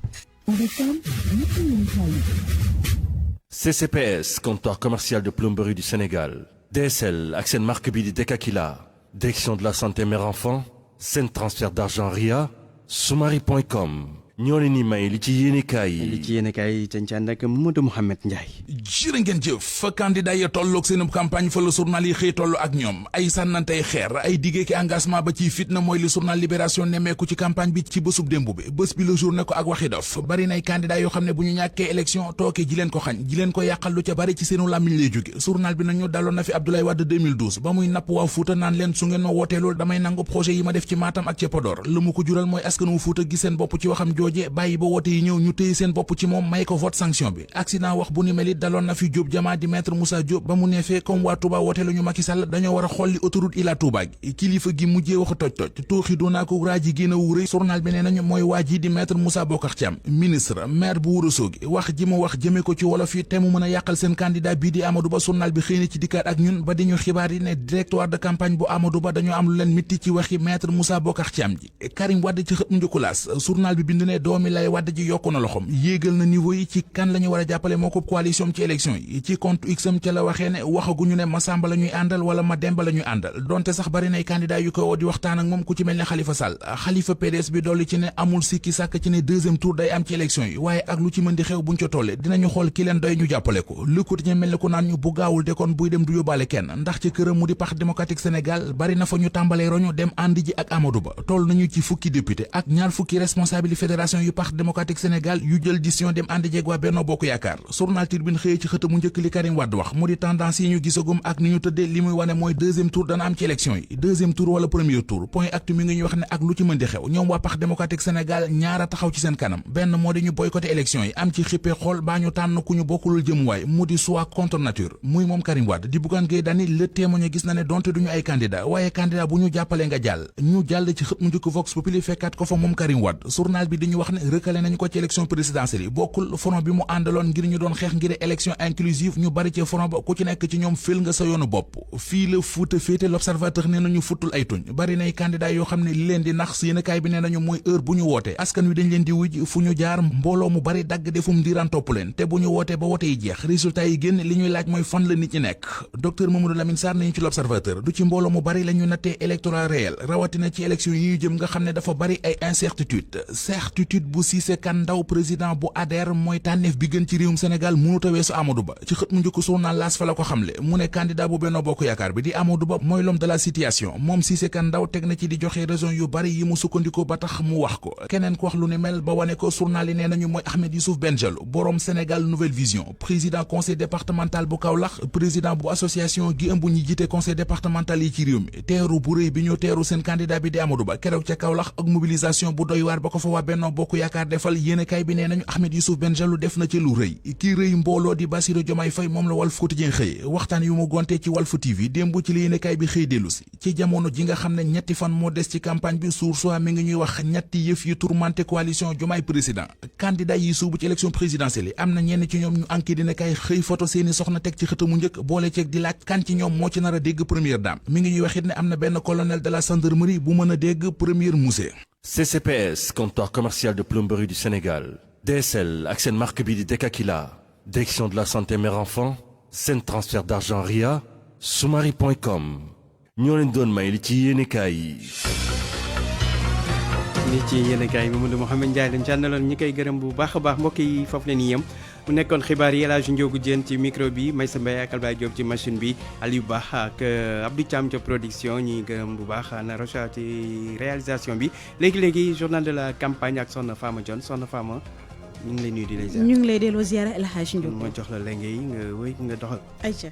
CCPS, comptoir commercial de plomberie du Sénégal. DSL, ak seen marque bi di Dekakila. Direction de la santé mère-enfant. seen transfert d'argent RIA. Soumari.com. ñoo leen ni may li ci yéenekaay yi. li ci yéenekaay yi ca ànd ak Mamadou Mouhamed Ndiaye. jërë ngeen jëf fa candidat ya tolloog seen campagne fa la journal yi xëy toll ak ñoom ay sànnantey xeer ay diggee ki engagement ba ciy fitna mooy li journal Libération nemmeeku ci campagne bi ci bésub démb bi bés bi la journée ko ak waxi dof bari nay candidat yoo xam ne bu ñu ñàkkee élection tooke ji leen ko xañ ji leen ko yàqal lu ca bari ci seenu làmmiñ lay jóge journal bi nañu daloon na fi Abdoulaye Wade 2012 ba muy napp waa Fuuta naan leen su ngeen ma wootee loolu damay nangu projet yi ma def ci Matam ak ca Podor lu mu ko jural mooy askan wu Fuuta gis seen bopp ci waxam jooje bàyyi ba woote yi ñëw ñu téye seen bopp ci moom may ko vote sanction bi accident wax bu ni mel it daloon na fi Diop Jama di maître Moussa Diop ba mu neefee comme waa Touba woote la ñu Macky Sall dañoo war a xolli autoroute Ila Touba gi kilifa gi mujjee wax toj tooxi doonaa ko raaji génn a wuure journal bi nee nañu mooy waa ji di maître Moussa Bokar Thiam ministre maire bu Ourossogui wax ji mu wax jëmee ko ci wolof yi te mu mën a yàqal seen candidat bii di Amadou Ba journal bi xëy na ci dikkaat ak ñun ba di ñu xibaar yi ne directoire de campagne bu Amadou Ba dañoo am lu leen mitti ci waxi maître Moussa Bokar Thiam ji Karim Wade ci xët mu njëkkulaas journal bi bind ne doomi lay Wade ji yokku na loxom yéegal na niveau yi ci kan la ñu war a jàppale moo ko coalition ci élection yi ci compte xam ca la waxee ne waxaguñu ne Massamba la ñuy àndal wala Mademba la ñuy àndal donte sax bari nay candidat yu ko woo di waxtaan ak moom ku ci mel ne Khalifa Sall Khalifa PDS bi dolli ci ne amul sikki sàkk ci ne deuxième tour day am ci élection yi waaye ak lu ci mën di xew buñ ca tolle dinañu xool ki leen doy ñu jàppale ko Le Quotidien mel ne ko naan ñu bu gaawul de kon buy dem du yóbbaale kenn ndax ci këram mu di Parti démocratique Sénégal bari na fa ñu tàmbalee roñu dem àndi ji ak Amadou Ba toll nañu ci fukki député ak ñaar fukki responsable fédération yu Parti démocratique Sénégal yu jël décision dem àndi jeeg waa Benno Bokk Yaakaar journal Tribune xëyee ci xëtamu njëkk li Karim Wade wax mu di tendance yi ñu gisagum ak ni ñu tëddee li muy wane mooy deuxième tour dana am ci élection yi deuxième tour wala premier tour point actu mi ngi ñu wax ne ak lu ci mën di xew ñoom waa Parti démocratique Sénégal ñaara taxaw ci seen kanam benn moo di ñu boycotté élection yi am ci xippee xool baa ñu tànn ku ñu bokkulul jëmuwaay mu di soit contre nature muy moom Karim Wade di Bougane Gueye Dany le témoin gis na ne donte duñu ay candidat waaye candidat bu ñu jàppale nga jàll ñu jàll ci xët mu njëkk Vox Populi fekkaat ko fa moom Karim Wade journal bi di ñu wax ne recalé nañu ko ci élection présidentielle yi bokkul front bi mu àndaloon ngir ñu doon xeex ngir élection inclusive ñu bari ci front ba ku ci nekk ci ñoom fël nga sa yoonu bopp fii la Fuuta féete l'Observateur nee nañu futtul ay tuñ bari nay candidat yoo xam ne li leen di nax yéenekaay bi nee nañu mooy heure bu ñu wootee askan wi dañ leen di wujj fu ñu jaar mbooloo mu bari dagg defum ndiiraan topp leen te bu ñu wootee ba wote yi jeex résultat yi génn li ñuy laaj mooy fan la nit ñi nekk docteur Mamadou Lamine Sarr nañu ci l'Observateur du ci mbooloo mu bari la ñu nattee électorat réel rawatina ci élection yi ñu jëm nga xam ne dafa bari ay incertitude aptitude bu Cissé Kane Ndaw président bu ADER mooy tànneef bi gën ci réewum Sénégal mënut a weesu Amadou Ba ci xët mu njëkk journal L'As fa la ko xamle mu ne candidat bu Benno Bokk Yaakaar bi di Amadou Ba mooy l'homme de la situation moom Cissé Kane Ndaw teg na ci di joxe raison yu bari yi mu sukkandikoo ba tax mu wax ko keneen ko wax lu ne mel ba wane ko journal yi nee nañu mooy Ahmed Youssouf Bengelou borom Sénégal Nouvelle Vision président conseil départemental bu Kaolack président bu association gi ëmb ñi jiite conseil départemental yi ci réew mi teeru bu rëy bi ñu teeru seen candidat bi di Amadou Ba keroog ca Kaolack ak mobilisation bu doy waar ba ko fa waa Benno Bokk Yaakaar defal yéenekaay bi nee nañu Ahmed Youssouf Bengelou def na ci lu rëy kii rëy mbooloo di Bassirou Diomaye Faye moom la Walf Quotidien xëye waxtaan yu mu gonte ci Walf TV démb ci li yéenekaay bi xëy dellu si ci jamono ji nga xam ne ñetti fan moo des ci campagne bi Source A mi ngi ñuy wax ñetti yëf yi tourmenté coalition Diomaye président candidat yi suubu ci élection présidentielle yi am na ñenn ci ñoom ñu enquête dina kay xëy photo seeni soxna teg ci xëtamu njëkk boole ceeg di laaj kan ci ñoom moo ci nar a dégg première dame mi ngi ñuy wax it ne am na benn colonel de la gendarmerie bu mën a dégg première mousse. CCPS comptoir commercial de plomberie du Sénégal DSL ak seen marque bi di Dekakila direction de la santé mère enfant seen transfert d'argent RIA Soumari.com ñoo leen doon may li ci yéenekaay yi. li ci yéenekaay Mamadou Mouhamed Ndiaye lañ ci àndaloon ñi koy gërëm bu baax a baax mbokk yi foofu la ñuy yem mu nekkoon xibaar yi El Hadj Ndiogou Diène ci micro bi Maysa Mbaye ak Albaye Diop ci machine bi Aliou Ba ak Abdou Thiam ca production ñuy gërëm bu baax na Rocha ci réalisation bi léegi journal de la campagne ak Soxna Fama Dione Soxna Fama ñu ngi lay nuyu di lay ziar. ñu ngi lay delloo ziar El Hadj Ndiogou. ma jox la léegi nga wéy nga doxal. ayca.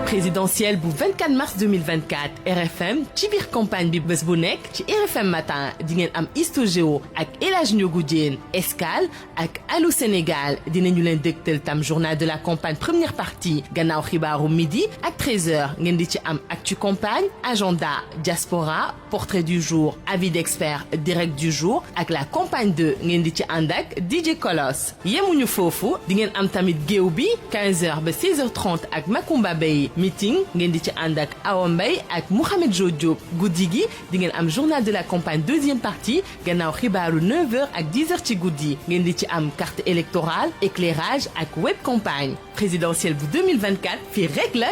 présidentielle bu 24 mars 2024 RFM ci biir campagne bi bés bu nekk ci RFM matin di ngeen am Histogéo ak El Hadj Ndiogou Diène Escale ak Allô Sénégal dinañu leen dégtal tam journal de la campagne première partie gannaaw xibaaru midi ak 13h ngeen di ci am actu campagne agenda diaspora portrait du jour avis d'expert direct du jour ak la campagne 2 ngeen di ci ànd ak DJ Kolos yemuñu foofu di ngeen am tamit géew bi 15h ba 16h30 ak Makumba Bey meeting ngeen di ci ànd ak Awa Mbaye ak Mouhamed Jo Diop guddi gi di ngeen am journal de la campagne deuxième partie gannaaw xibaaru 9h ak 10h ci guddi ngeen di ci am carte électorale éclairage ak web campagne présidentielle bu 2024 fii rek la.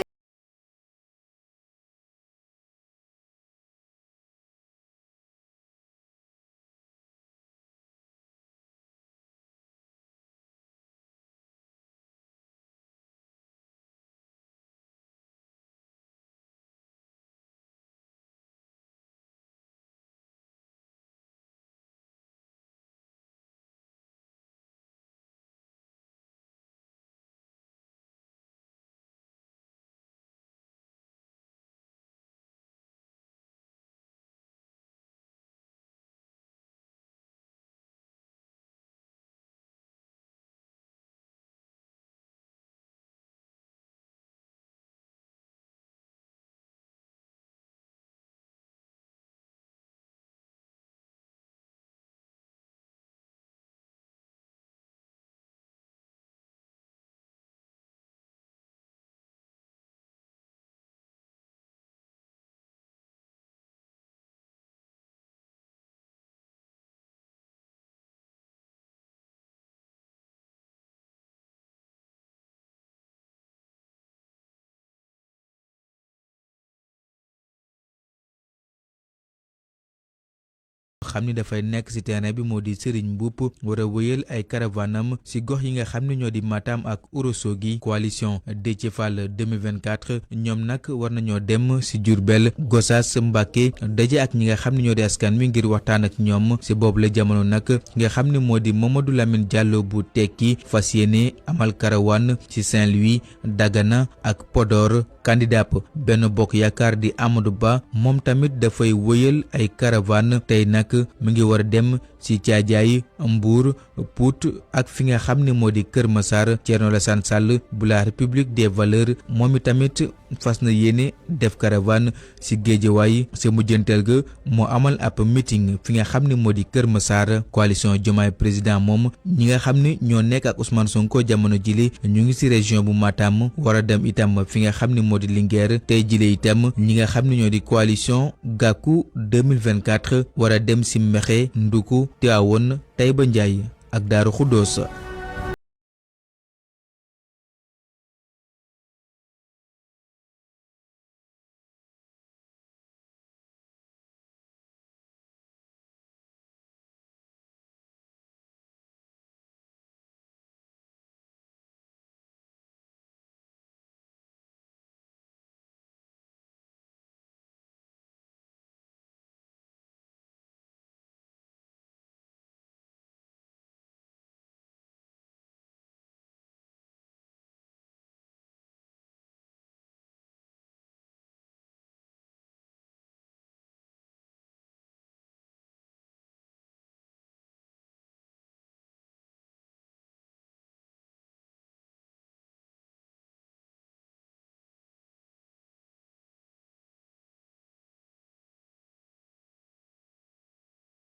xam ni dafay nekk ci terrain bi moo di Serigne Mboup war a wëyal ay caravanam ci gox yi nga xam ne ñoo di Matam ak Ourossogui coalition Déthié Fall 2024 ñoom nag war nañoo dem ci Diourbel Gossas Mbacké daje ak ñi nga xam ne ñoo di askan wi ngir waxtaan ak ñoom ci boobu la jamono nag nga xam ne moo di Mamadou Lamine Diallo bu tekki fas yéene amal karawan ci Saint-Louis Dagana ak Podor candidat Benno Bokk Yaakaar di Amadou Ba moom tamit dafay wëyal ay caravane tey nag mu ngi war a dem ci Thiadiaye Mbour Pout ak fi nga xam ne moo di Kër Massar Thierno Alassane Sall bu la République des Valeurs moom itamit fas na yéene def caravane ci Guédiawaye ci mujjanteel ga moo amal ab meeting fi nga xam ne moo di Kër Massar coalition Diomaye président moom ñi nga xam ne ñoo nekk ak Ousmane Sonko jamono jile ñu ngi ci région bu Matam war a dem itam fi nga xam ne moo di Linguère tey jile itam ñi nga xam ne ñoo di coalition Gakou 2024 war a dem ci Mekhe Nduku Tivaouane Taïba Ndiaye ak Daaru Khoudoss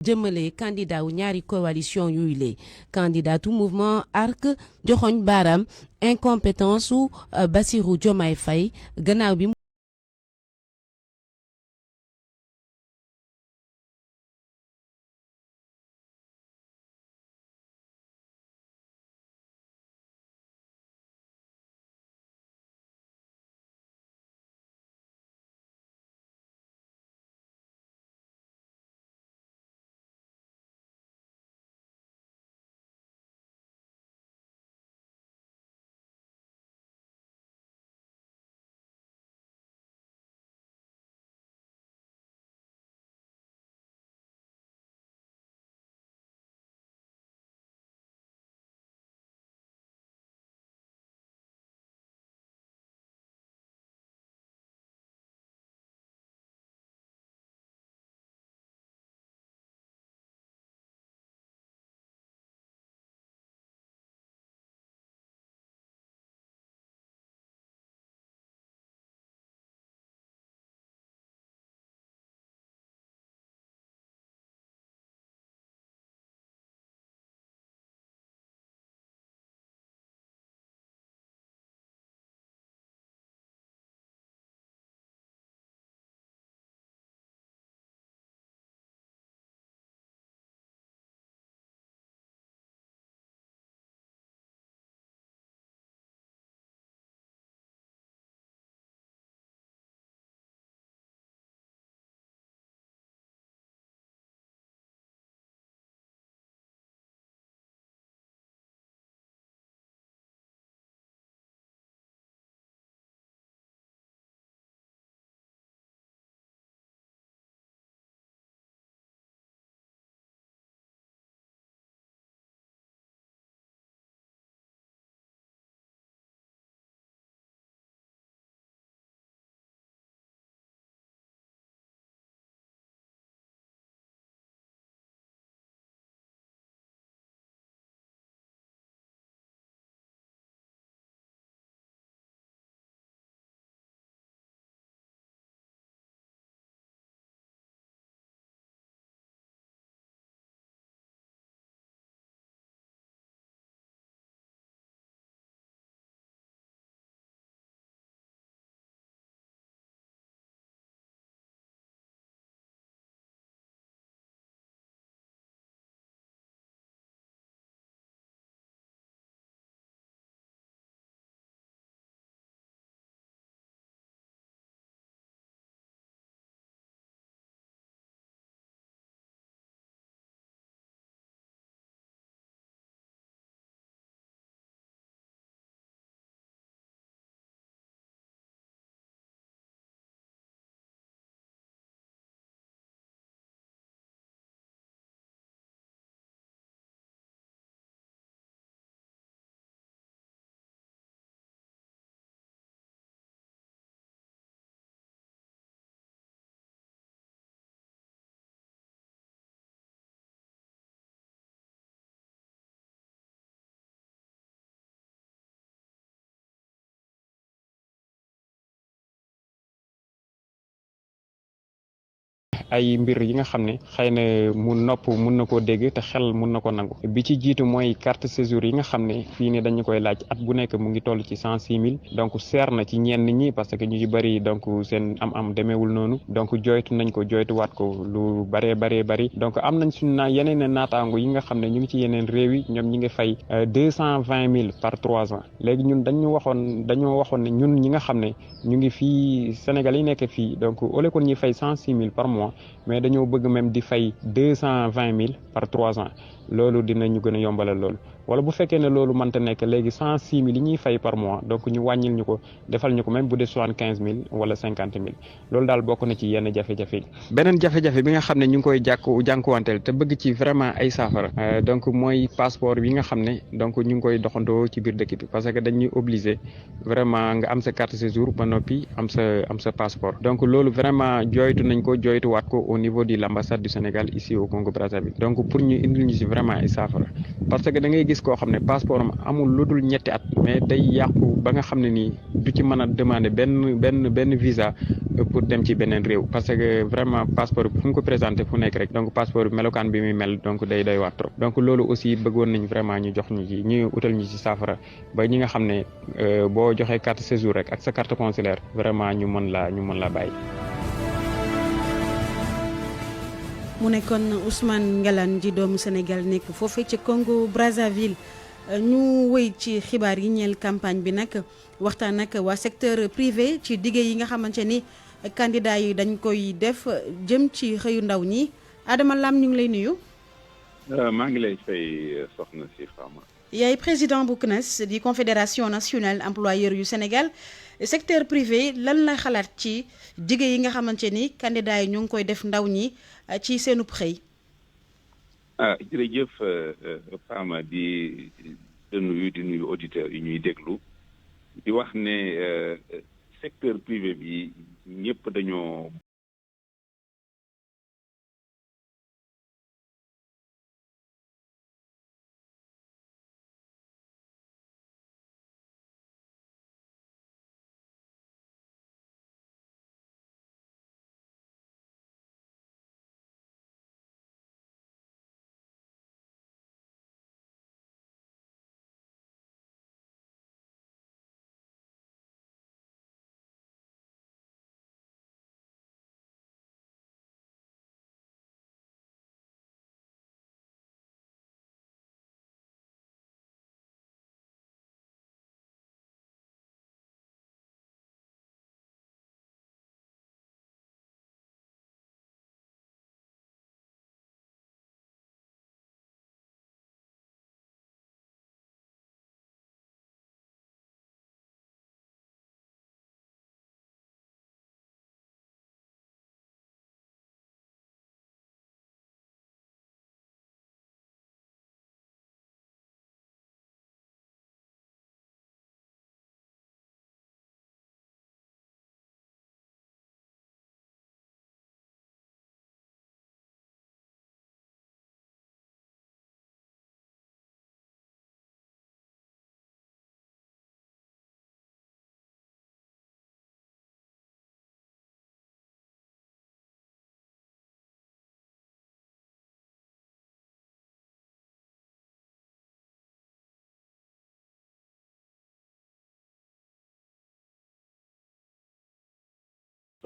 jëmale candidat wu ñaari coalition yuy lee candidatu mouvement ARC joxoñ baaraam incompétence su Bassirou Diomaye Faye gannaaw bi ay mbir yi nga xam ne xëy na mu nopp mun na koo dégg te xel mun na ko nangu bi ci jiitu mooy carte séjour yi nga xam ne fii ne dañu koy laaj at bu nekk mu ngi toll ci 106 000 donc seer na ci ñenn ñi parce que ñu ci bëri donc seen am demeewul noonu donc joytu nañ ko joytuwaat ko lu bëree donc am nañ suñu yeneen naataango yi nga xam ne ñu ngi ci yeneen réew yi ñoom ñi ngi fay 220 000 par 3 ans léegi ñun dañoo waxoon ne ñun ñi nga xam ne ñu ngi fii Sénégal yi nekk fii donc au lieu que ñuy fay 106 000 par mois mais dañoo bëgg même di fay 220 000 par 3 ans loolu dinañu gën a yombalal loolu wala bu fekkee ne loolu mënta nekk léegi 106 000 yi ñuy fay par mois donc ñu wàññil ñu ko defal ñu ko même bu dee 75 000 wala 50 000 loolu daal bokk na ci yenn jafe-jafe yi. beneen jafe-jafe bi nga xam ne ñu ngi koy jànkuwanteel te bëgg ci vraiment ay saafara donc mooy passeport bi nga xam ne donc ñu ngi koy doxandoo ci biir dëkk bi parce que dañuy obligé vraiment nga am sa carte séjour ba noppi am sa passeport donc loolu vraiment jooytu nañ ko jooytuwaat ko au niveau de l'ambassade du Sénégal ici au Congo Brazzaville donc pour ñu indil ñu si vraiment ay saafara parce que da ngay gis koo xam ne passeport am amul lu dul ñetti at mais day yàqu ba nga xam ne nii du ci mën a demander benn visa pour dem ci beneen réew parce que vraiment passeport bi fu mu ko présenté fu nekk rek donc passeport bi melokaan bi muy mel donc day doy waar trop donc loolu aussi bëggoon nañ vraiment ñu jox ñu ci ñu utal ñu ci saafara ba ñi nga xam ne boo joxee carte séjour rek ak sa carte consulaire vraiment ñu mën la bàyyi. mu nekkoon Ousmane Ngelane ji doomu Sénégal nekk foofee ci Congo Brazzaville ñu wéy ci xibaar yi ñeel campagne bi nag waxtaan nag waa secteur privé ci dige yi nga xamante ni candidat yi dañ koy def jëm ci xëyu ndaw ñi Adama Lam ñu ngi lay nuyu. maa ngi lay fay soxna si Fama. yaay président bu CNES di confédération nationale employeur yu Sénégal secteur privé lan la xalaat ci dige yi nga xamante ni candidat yi ñu ngi koy def ndaw ñi ci seenub xëy. jërëjëf Fama di nuyu auditeurs yi ñuy déglu di wax ne secteur privé bi ñëpp dañoo.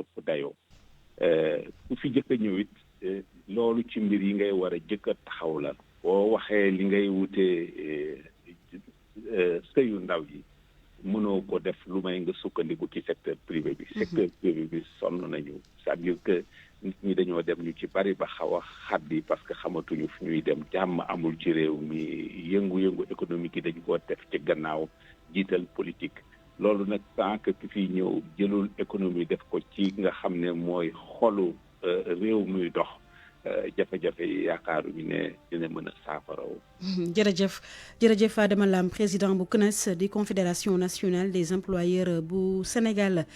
ëpp dayoo ku fi jëkk a ñëw it loolu ci mbir yi ngay war a jëkk a taxaw la boo waxee li ngay wutee sëyu ndaw yi mënoo ko def lu may nga sukkandiku ci secteur privé bi. secteur privé bi sonn nañu c'est-à-dire que nit ñi dañoo dem ñu ci bari ba xaw a xaddi parce que xamatuñu fu ñuy dem jàmm amul ci réew mi yëngu-yëngu économique yi dañu ko def ci gannaaw jiital politique. loolu nag tant que ki fiy ñëw jëlul économie def ko ci nga xam ne mooy xolu réew muy dox jafe-jafe yi yaakaaruñu ne dina mën a saafaraw. jërëjëf Adama Lam président bu CNES di confédération nationale des employeurs bu Sénégal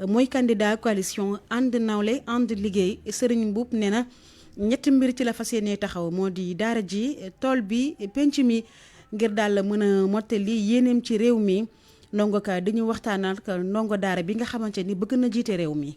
mooy candidat coalition ànd nawle ànd liggéey Serigne Mboup nee na ñetti mbir ci la fas yéenee taxaw moo di daara ji tool bi penc mi ngir daal mën a mottali yéeneem ci réew mi. ndongo ka dañu waxtaanal ka ndongo daara bi nga xamante ni bëgg na jiite réew mi.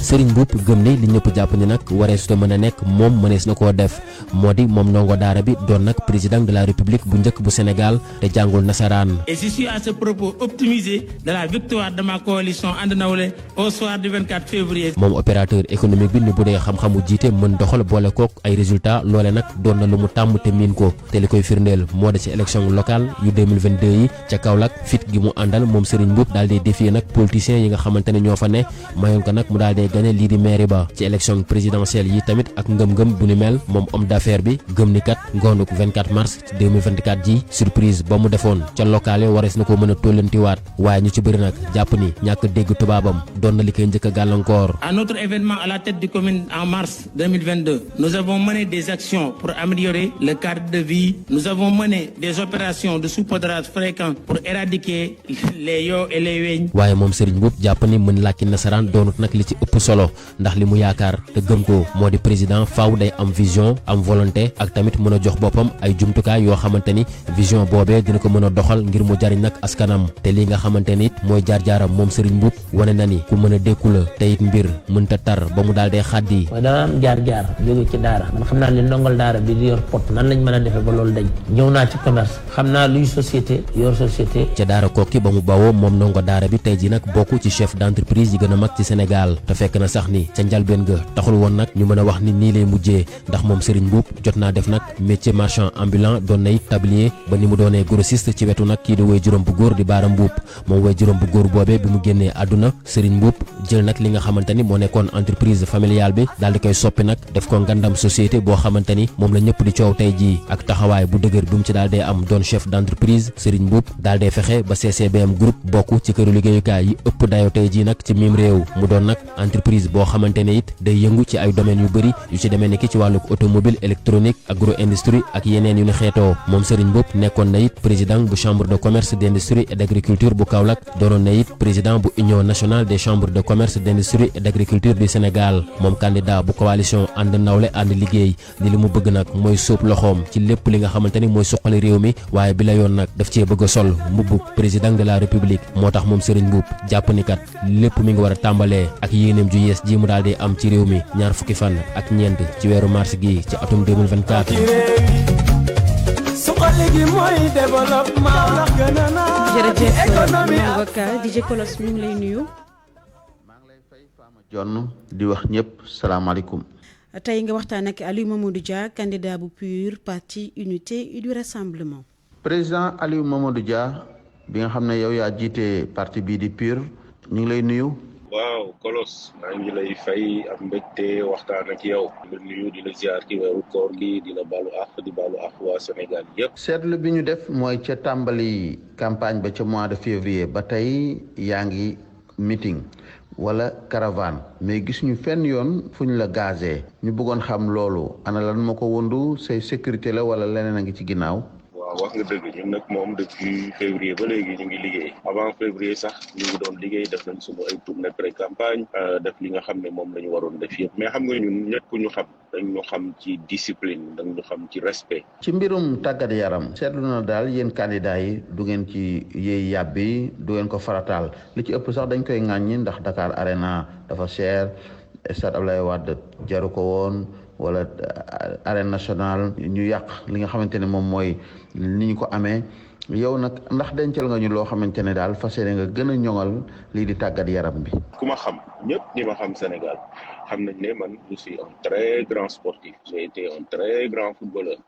Serigne Mboup gëm ne li ñëpp jàpp ni nag waree su te mën a nekk moom mënees na koo def moo di moom ndongo daara bi doon nag président de la république bu njëkk bu Sénégal te jàngul nasaraan. Et je suis à ce propos optimisé de la victoire de ma coalition And Nawlé au soir du 24 février. moom opérateur économique bi ni bu dee xam-xamu jiite mën doxal boole kook ay résultats loole nag doon na lu mu tàmm te miin ko te li koy firndeel moo de ci élection locale yu 2022 yi ca Kaolack fit gi mu àndal moom Serigne Mboup daal di défier nag politiciens yi nga xamante ne ñoo fa ne mayoon ko nag mu daal di gagné lii di mairie ba ci élection présidentielle yi tamit ak ngëm-ngëm bu ni mel moom homme d'affaires bi gëm ni kat ngoonuk 24 mars 2024 ji surprise ba mu defoon ca locale warees na ko mën a tollantiwaat waaye ñu ci bëri nag jàpp ni ñàkk dégg tubaabam doon na li koy njëkk a gàllankoor. À notre événement à la tête du commune en mars 2022, nous avons mené des actions pour améliorer le cadre de vie. Nous avons mené des opérations de saupoudrage fréquent pour éradiquer les yoo et les weñ. waaye moom Serigne Mboup jàpp ni mën làkki nasaraan doonut nag li ci ëpp solo ndax li mu yaakaar te gëm ko moo di président faaw day am vision am volonté ak tamit mën a jox boppam ay jumtukaay yoo xamante ni vision boobee dina ko mën a doxal ngir mu jariñ nag askanam te li nga xamante ni it mooy jaar-jaaram moom Serigne Mboup wane na ni ku mën a dékku la te it mbir mënta tar ba mu daal dee xaddi. mooy dama am jaar-jaar jóge ci daara man xam naa li ndongal daara bi di yor pot nan lañ mën a defee ba loolu dañ ñëw naa ci commerce xam naa luy société yor société. ca daara kokki ba mu bawoo moom ndongo daara bi tey ji nag bokk ci chef d'entreprise yi gën a mag ci Sénégal te fekk na sax ni ca njalbeen ga taxul woon nag ñu mën a wax ni nii lay mujjee ndax moom Serigne Mboup jot naa def nag métier marchand ambulant doon na it tablier ba ni mu doonee grossiste ci wetu nag kii di woy juróom bu góor di Baara Mboup moom woy juróom bu góor boobee bi mu génnee àdduna Serigne Mboup jël nag li nga xamante ni moo nekkoon entreprise familiale bi daal di koy soppi nag def ko ngandam société boo xamante ni moom la ñëpp di coow tey jii ak taxawaay bu dëgër bi mu ci daal dee am doon chef d'entreprise Serigne Mboup daal dee fexe ba CCBM groupe bokk ci këru liggéeyukaay yi ëpp dayo tey jii nag ci miim réew mu doon nag entreprise boo xamante ne it day yëngu ci ay domaines yu bëri yu ci demee ni ki ci wàllu automobile électronique agro industrie ak yeneen yu ni xeetoo moom Serigne Mboup nekkoon na it président bu chambre de commerce d'industrie et d'agriculture bu Kaolack doonoon na it président bu union nationale des chambres de commerce d'industrie et d'agriculture du Sénégal moom candidat bu coalition ànd nawle ànd liggéey li mu bëgg nag mooy sóob loxoom ci lépp li nga xamante ni mooy suqali réew mi waaye bi la yoon nag daf cee bëgg a sol mbubb président de la république moo tax moom Serigne Mboup jàpp ni kat lépp mi ngi war a tàmbalee ak yéeneem ju yees ji mu daal di am ci réew mi ñaar fukki fan ak ñeent ci weeru mars gi ci atum 2024. jërëjëf avocat DJ Kolos mi ngi lay nuyu. jonn di wax ñëpp salaamaaleykum. tey nga waxtaan ak Aliou Mamadou Dia candidat bu PUR parti unité et du rassemblement. président Aliou Mamadou Dia bi nga xam ne yow yaa jiite parti bii di PUR ñu ngi lay nuyu. waaw Kolos maa ngi lay fay am mbégte waxtaan ak yow di la nuyu di la ziar ci weeru koor gi di la baalu àq di baalu àq waa Sénégal yëpp. seetlu bi ñu def mooy ca tàmbali campagne ba ca mois de février ba tey yaa ngi meeting wala caravane mais gis ñu fenn yoon fu ñu la gazee ñu bëggoon xam loolu ana lan moo ko wundu say sécurité la wala leneen a ngi ci ginnaaw. waaw wax nga dëgg ñun nag moom depuis février ba léegi ñu ngi liggéey avant février sax ñu ngi doon liggéey def nañ suñu ay tournée pré campagne def li nga xam ne moom la ñu waroon def yëpp mais xam nga ñun ñëpp ku ñu xam dañ ñu xam ci discipline dañ ñu xam ci respect. ci mbirum tàggat yaram seetlu na daal yéen candidat yi du ngeen ci yéey yàbbi du ngeen ko farataal li ci ëpp sax dañ koy ŋàññi ndax Dakar Arena dafa cher stade Abdoulaye Wade jaru ko woon wala arène nationale ñu yàq li nga xamante ne moom mooy ni ñu ko amee yow nag ndax dencal nga ñu loo xamante ne daal fas yéene nga gën a ñoŋal lii di tàggat yaram bi. ku ma xam ñëpp ñi ma xam Sénégal xam nañ ne man je suis un très grand sportif j'ai été un très grand footballeur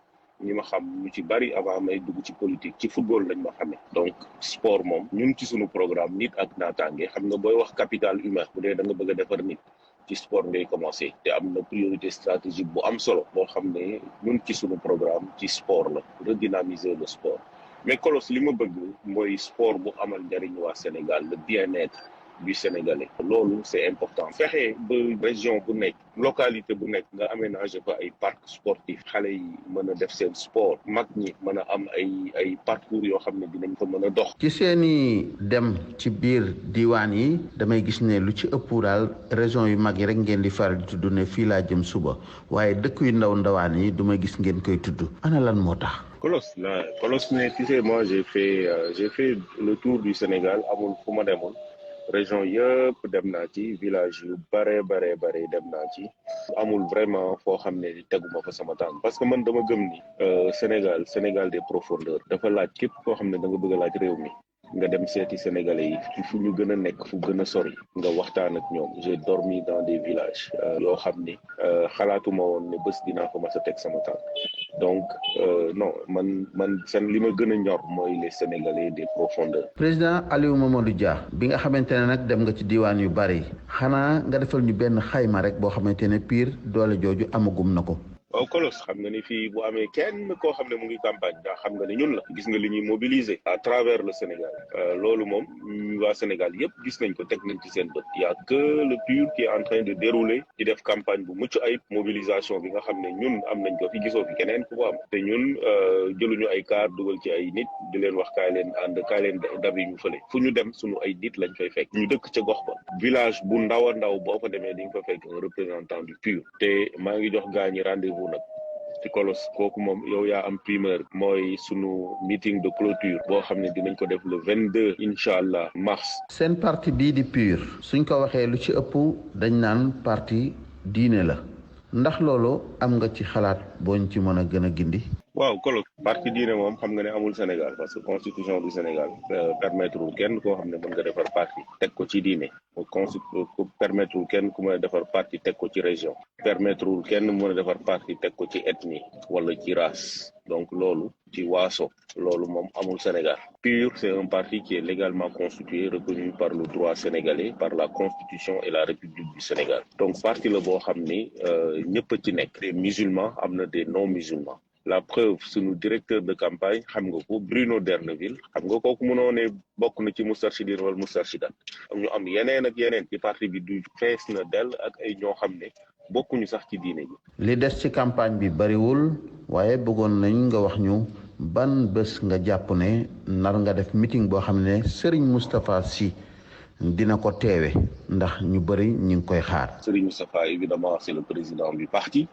ñi ma xam ñu ci bari avant may dugg ci politique ci football lañ ma xamee donc sport moom ñun ci sunu programme nit ak naataange xam nga booy wax capital humain bu dee da nga bëgg a defar nit ci sport ngay commencé te am na priorité stratégique bu am solo boo xam ne ñun ci sunu programme ci sport la redynamiser le sport mais Kolos li ma bëgg mooy sport bu amal njariñ waa Sénégal le bien-être du Sénégalais loolu c'est important fexe ba région bu nekk localité bu nekk nga aménager fa ay parc sportif xale yi mën a def seen sport mag ñi mën a am ay parcours yoo xam ne dinañ ko mën a dox. ci seeni dem ci biir diwaan yi damay gis ne lu ci ëpp daal région yu mag yi rek ngeen di faral di tudd ne fii laa jëm suba waaye dëkk yu ndaw ndawaan yi duma gis ngeen koy tudd ana lan moo tax. Kolos mais tu sais moi j'ai fait le tour du Sénégal amul fu ma demoon. région yëpp dem naa ci village yu bare dem naa ci amul vraiment foo xam ne teguma fa sama tànk parce que man dama gëm ni Sénégal des profondeurs dafa laaj képp koo xam ne da nga bëgg a laaj réew mi nga dem seeti sénégalais yi ci fu ñu gën a nekk fu gën a sori nga waxtaan ak ñoom j'ai dormi dans des villages yoo xam ni xalaatuma woon ne bés dinaa ko mas a teg sama tànk donc non man seen li ma gën a ñor mooy les sénégalais des profondeurs. président Aliou Mamadou Dia bi nga xamante ne nag dem nga ci diwaan yu bari xanaa nga defal ñu benn xayma rek boo xamante ne PUR doole jooju amagum na ko. waaw Kolos xam nga ni fii bu amee kenn koo xam ne mu ngi campagne daa xam nga ne ñun la gis nga li ñuy mobiliser à travers le Sénégal loolu moom waa Sénégal yëpp gis nañ ko teg nañ ci seen bët y a que le PUR qui est en train de dérouler di def campagne bu mucc ayib mobilisation bi nga xam ne ñun am nañ ko fi gisoo fi keneen ku ko am te ñun jëluñu ay car dugal ci ay nit di leen wax kaay leen ànd kaay leen dabi ñu fële fu ñu dem suñu ay nit lañ fay fekk ñu dëkk ca gox ba village bu ndaw a ndaw boo fa demee di nga fa fekk un représentant du PUR te maa ngi jox gaa ñi rendez-vous nag ci Kolos kooku moom yow yaa am primeur mooy sunu meeting de clôture boo xam ne dinañ ko def le 22 incha allah mars. seen parti bii di PUR suñ ko waxee lu ci ëpp dañ naan parti diine la ndax loolu am nga ci xalaat booñ ci mën a gën a gindi. waaw Kolos parti diine moom xam nga ne amul Sénégal parce que constitution du Sénégal permettre kenn koo xam ne mën nga defar parti teg ko ci diine permettre kenn ku mën a defar parti teg ko ci région permettre kenn mën a defar parti teg ko ci ethnie wala ci race donc loolu ci waaso loolu moom amul Sénégal. PUR c'est un parti qui est légalement constitué reconnu par le droit sénégalais par la constitution et la République du Sénégal donc parti la boo xam ni ñëpp a ci nekk des musulmans am na des non musulmans. La preuve sunu directeur de campagne xam nga ko Bruno D'erneville xam nga kooku mënoo ne bokk na ci Moustarchidine wala Moustarchidaat ñu am yeneen ak yeneen ci parti bi du fees na dell ak ay ñoo xam ne bokkuñu sax ci diine ji. li des ci campagne bi bariwul waaye bëggoon nañ nga wax ñu ban bés nga jàpp ne nar nga def meeting boo xam ne Serigne Moustapha Sy dina ko teewe ndax ñu bari ñu ngi koy xaar. Serigne Moustapha évidemment c'est le président du parti.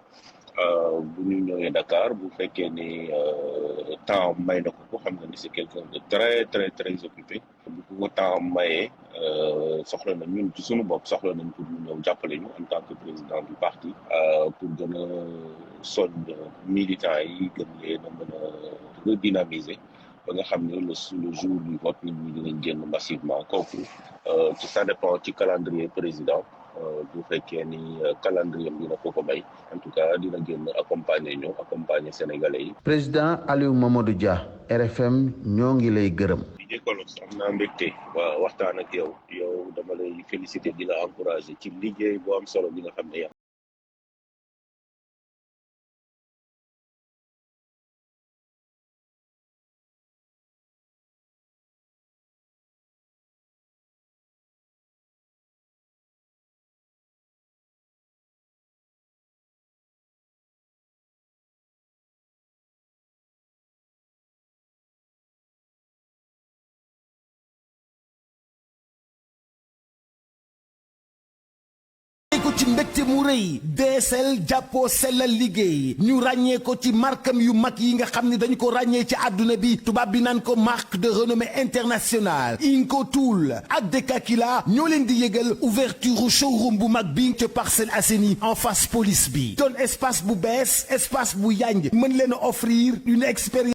bu ñu ñëwee Dakar bu fekkee ni temps may na ko xam nga ni c'est quelqu'un de très très très occupé bu ko temps mayee soxla na ñun ci suñu bopp soxla nañ pour ñu ñëw jàppale ñu en tant que président du parti pour gën a soññ militants yi gën leen a mën a redynamiser ba nga xam ne le jour du vote nit ñi dinañ génn massivement kooku ci ça dépend ci calendrier président bu fekkee ni calendrier bi dina ko may en tout cas dina génn accompagner sénégalais yi. président Aliou Mamadou Dia RFM ñoo ngi lay gërëm. di Kolos am naa mbégte waaw waxtaan ak yow dama lay féliciter di la encourager ci liggéey bu am solo bi nga xam ne ko ci mbégte mu rëy DSL jàppoo sellal liggéey ñu ràññee ko ci markam yu mag yi nga xam ne dañu ko ràññee ci àdduna bi tubaab bi naan ko marque de renommée internationale Inco Tool ak Dekakila ñoo leen di yëgal ouverture showroom bu mag bi ca Parcelles Assainies en face police bi doon espace bu bees espace bu yanj mën leen a offrir une expérience